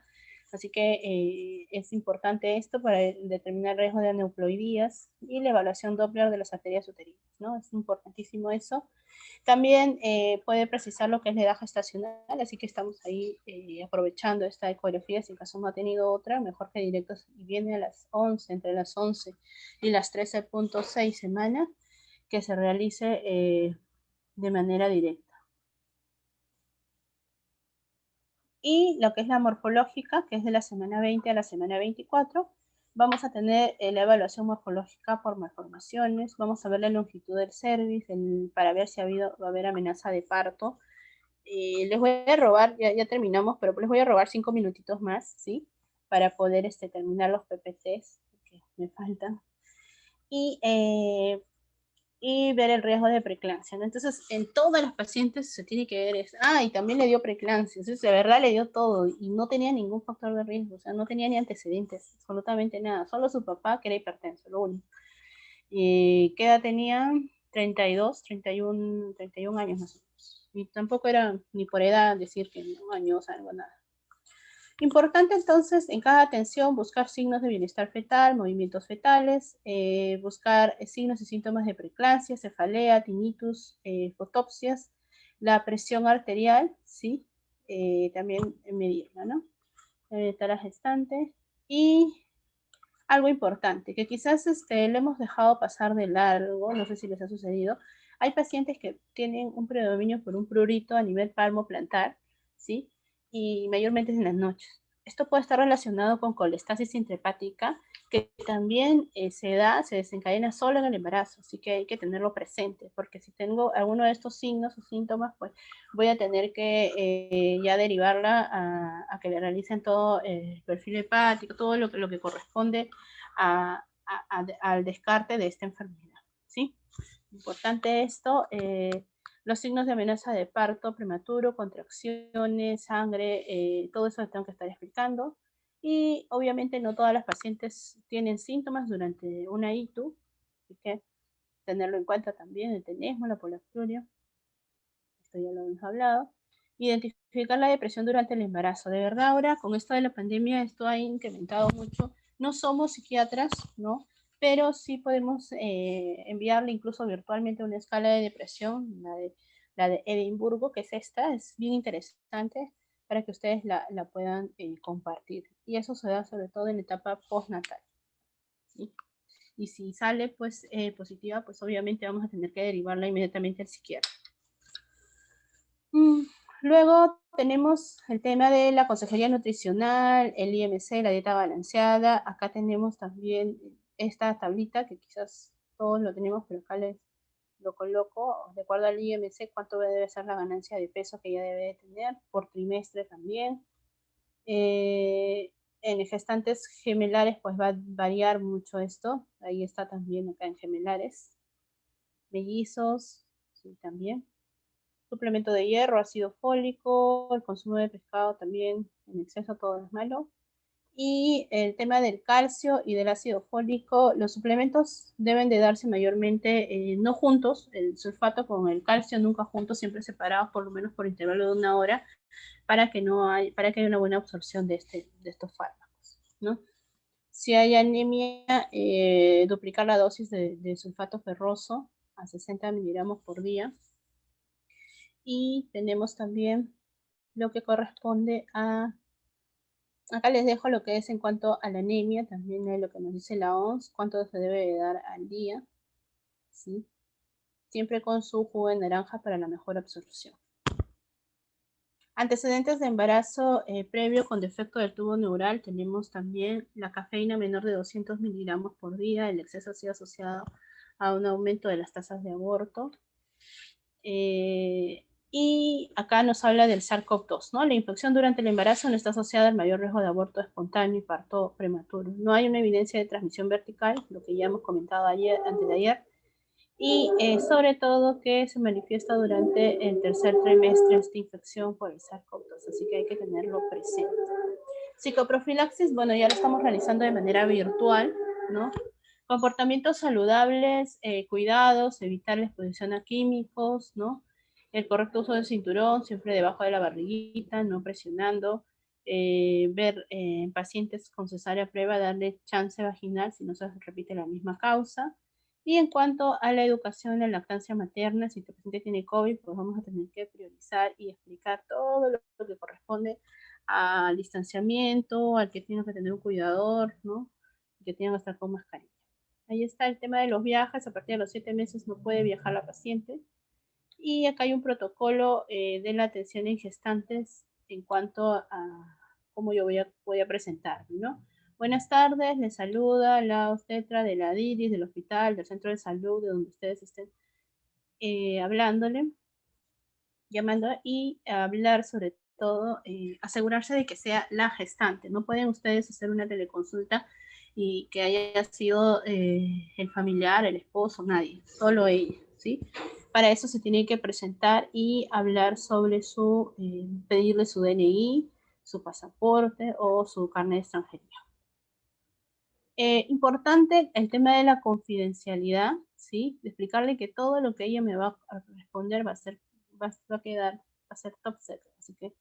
así que es importante esto para determinar el riesgo de aneuploidías y la evaluación Doppler de las arterias uterinas, ¿no? Es importantísimo eso. También puede precisar lo que es la edad gestacional, así que estamos ahí aprovechando esta ecografía, si en caso no ha tenido otra, mejor que directo viene a las 11, entre las 11 y las 13.6 semanas, que se realice de manera directa. Y lo que es la morfológica, que es de la semana 20 a la semana 24, vamos a tener la evaluación morfológica por malformaciones, vamos a ver la longitud del cervix para ver si va a haber amenaza de parto. Les voy a robar, ya terminamos, pero les voy a robar 5 minutitos más, ¿sí? Para poder terminar los PPTs, que me faltan. Y ver el riesgo de preeclampsia, ¿no? Entonces, en todas las pacientes se tiene que ver eso. Y también le dio preeclampsia, entonces de verdad le dio todo y no tenía ningún factor de riesgo, o sea, no tenía ni antecedentes, absolutamente nada, solo su papá que era hipertenso, lo único. ¿Qué edad tenía? 32, 31 años más o menos. Y tampoco era ni por edad decir que no, años, algo, nada. Importante entonces en cada atención buscar signos de bienestar fetal, movimientos fetales, buscar signos y síntomas de preeclampsia, cefalea, tinnitus, fotopsias, la presión arterial, ¿sí? También medirla, ¿no? Está la gestante. Y algo importante, que quizás le hemos dejado pasar de largo, no sé si les ha sucedido, hay pacientes que tienen un predominio por un prurito a nivel palmo-plantar, ¿sí? Y mayormente es en las noches. Esto puede estar relacionado con colestasis intrahepática, que también se desencadena solo en el embarazo, así que hay que tenerlo presente, porque si tengo alguno de estos signos o síntomas, pues voy a tener que ya derivarla a que le realicen todo el perfil hepático, todo lo que corresponde al descarte de esta enfermedad, ¿sí? Importante esto, los signos de amenaza de parto prematuro, contracciones, sangre, todo eso lo tengo que estar explicando. Y obviamente no todas las pacientes tienen síntomas durante una ITU, así que tenerlo en cuenta también, el tenesmo, la polacturia, esto ya lo hemos hablado. Identificar la depresión durante el embarazo. De verdad ahora con esto de la pandemia esto ha incrementado mucho. No somos psiquiatras, ¿no? Pero sí podemos enviarle incluso virtualmente una escala de depresión, la de Edimburgo, que es esta, es bien interesante para que ustedes la puedan compartir. Y eso se da sobre todo en la etapa postnatal, ¿sí? Y si sale pues positiva, pues obviamente vamos a tener que derivarla inmediatamente al psiquiatra. Luego tenemos el tema de la consejería nutricional, el IMC, la dieta balanceada. Acá tenemos también esta tablita que quizás todos lo tenemos, pero acá les lo coloco de acuerdo al IMC cuánto debe ser la ganancia de peso que ya debe de tener por trimestre también. En gestantes gemelares pues va a variar mucho esto. Ahí está también acá en gemelares. Mellizos, sí, también. Suplemento de hierro, ácido fólico, el consumo de pescado también en exceso, todo es malo. Y el tema del calcio y del ácido fólico, los suplementos deben de darse mayormente no juntos, el sulfato con el calcio nunca juntos, siempre separados por lo menos por intervalo de 1 hora, para que haya una buena absorción de estos fármacos, ¿no? Si hay anemia, duplicar la dosis de sulfato ferroso a 60 miligramos por día. Y tenemos también lo que corresponde a... Acá les dejo lo que es en cuanto a la anemia, también es lo que nos dice la OMS, cuánto se debe de dar al día, ¿sí? Siempre con su jugo de naranja para la mejor absorción. Antecedentes de embarazo previo con defecto del tubo neural, tenemos también la cafeína menor de 200 miligramos por día, el exceso ha sido asociado a un aumento de las tasas de aborto. Y acá nos habla del SARS-CoV-2, ¿no? La infección durante el embarazo no está asociada al mayor riesgo de aborto espontáneo y parto prematuro. No hay una evidencia de transmisión vertical, lo que ya hemos comentado antes de ayer, y sobre todo que se manifiesta durante el tercer trimestre esta infección por el SARS-CoV-2, así que hay que tenerlo presente. Psicoprofilaxis, bueno, ya lo estamos realizando de manera virtual, ¿no? Comportamientos saludables, cuidados, evitar la exposición a químicos, ¿no? El correcto uso del cinturón, siempre debajo de la barriguita, no presionando. Ver pacientes con cesárea prueba, darle chance vaginal si no se repite la misma causa. Y en cuanto a la educación en la lactancia materna, si tu paciente tiene COVID, pues vamos a tener que priorizar y explicar todo lo que corresponde al distanciamiento, al que tiene que tener un cuidador, ¿no? Que tiene que estar con mascarilla. Ahí está el tema de los viajes, a partir de los 7 meses no puede viajar la paciente. Y acá hay un protocolo de la atención en gestantes en cuanto a cómo yo voy a presentarme, ¿no? Buenas tardes, les saluda la obstetra de la DIRIS, del hospital, del centro de salud, de donde ustedes estén hablándole, llamando y hablar sobre todo, asegurarse de que sea la gestante. No pueden ustedes hacer una teleconsulta y que haya sido el familiar, el esposo, nadie, solo ella, ¿sí? Para eso se tiene que presentar y hablar sobre pedirle su DNI, su pasaporte o su carnet de extranjería. Importante el tema de la confidencialidad, ¿sí? De explicarle que todo lo que ella me va a responder va a ser top secret, así que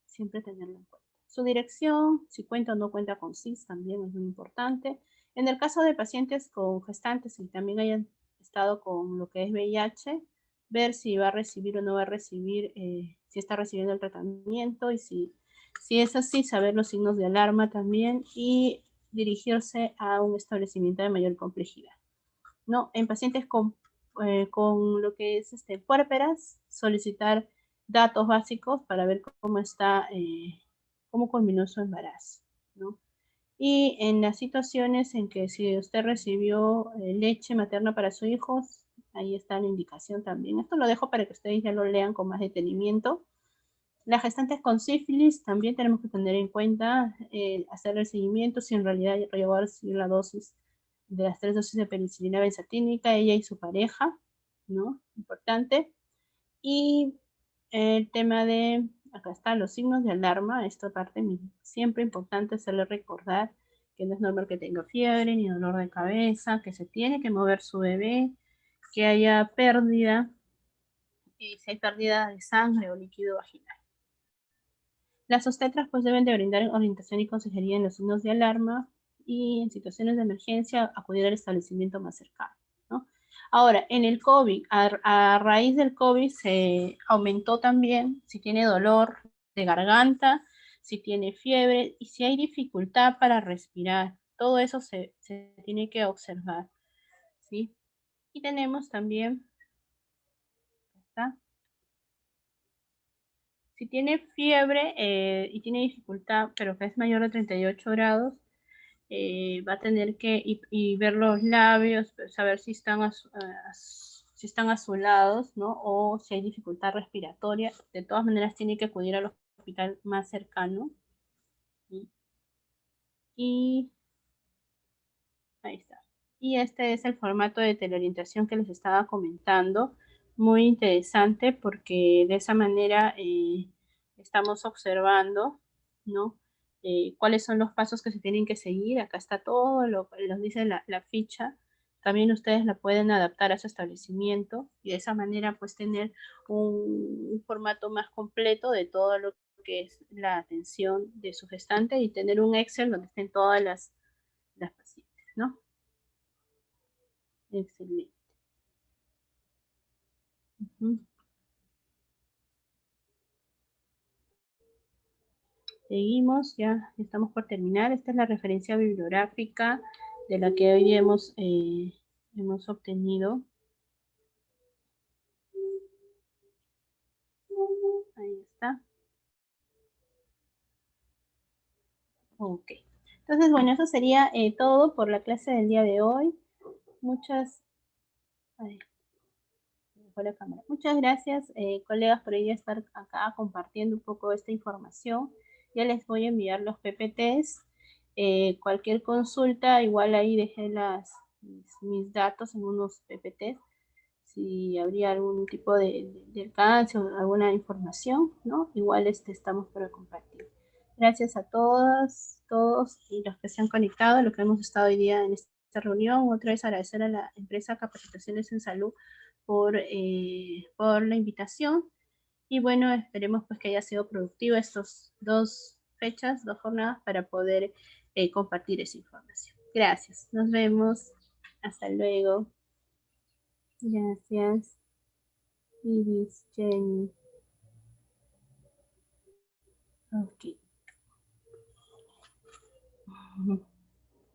siempre tenerlo en cuenta. Su dirección, si cuenta o no cuenta con SIS, también es muy importante. En el caso de pacientes con gestantes y también hayan estado con lo que es VIH, ver si va a recibir o no va a recibir, si está recibiendo el tratamiento y si es así, saber los signos de alarma también y dirigirse a un establecimiento de mayor complejidad. ¿No? En pacientes con lo que es puérperas, solicitar datos básicos para ver cómo está, cómo culminó su embarazo, ¿no? Y en las situaciones en que si usted recibió leche materna para su hijo, ahí está la indicación también. Esto lo dejo para que ustedes ya lo lean con más detenimiento. Las gestantes con sífilis también tenemos que tener en cuenta hacer el seguimiento si en realidad llegó a recibir la dosis de las 3 dosis de penicilina benzatínica, ella y su pareja, ¿no? Importante. Y el tema de, acá están los signos de alarma, esta parte siempre importante hacerle recordar que no es normal que tenga fiebre ni dolor de cabeza, que se tiene que mover su bebé, que haya pérdida, y si hay pérdida de sangre o líquido vaginal. Las obstetras pues deben de brindar orientación y consejería en los signos de alarma y en situaciones de emergencia acudir al establecimiento más cercano, ¿no? Ahora, en el COVID, a raíz del COVID se aumentó también si tiene dolor de garganta, si tiene fiebre y si hay dificultad para respirar. Todo eso se tiene que observar, ¿sí? Y tenemos también, ¿está? Si tiene fiebre y tiene dificultad, pero que es mayor de 38 grados, va a tener que y ver los labios, saber si están, si están azulados, ¿no? O si hay dificultad respiratoria. De todas maneras, tiene que acudir al hospital más cercano. ¿Sí? Y ahí está. Y este es el formato de teleorientación que les estaba comentando. Muy interesante porque de esa manera estamos observando, ¿no? Cuáles son los pasos que se tienen que seguir. Acá está todo, lo dice la ficha. También ustedes la pueden adaptar a su establecimiento y de esa manera pues tener un formato más completo de todo lo que es la atención de su gestante y tener un Excel donde estén todas las pacientes, ¿no? Excelente. Ujú. Seguimos, ya estamos por terminar. Esta es la referencia bibliográfica de la que hoy hemos obtenido. Ahí está. Ok. Entonces, bueno, eso sería todo por la clase del día de hoy. Muchas, ay, me dejó la cámara. Muchas gracias, colegas, por ello estar acá compartiendo un poco esta información. Ya les voy a enviar los PPTs. Cualquier consulta, igual ahí dejé mis datos en unos PPTs. Si habría algún tipo de alcance o alguna información, ¿no? Igual estamos para compartir. Gracias a todas, todos y los que se han conectado, lo que hemos estado hoy día en esta reunión. Otra vez agradecer a la empresa Capacitaciones en Salud por la invitación. Y bueno, esperemos pues que haya sido productivo estos 2 fechas, 2 jornadas para poder compartir esa información. Gracias. Nos vemos. Hasta luego. Gracias. Iris, Jenny. Ok.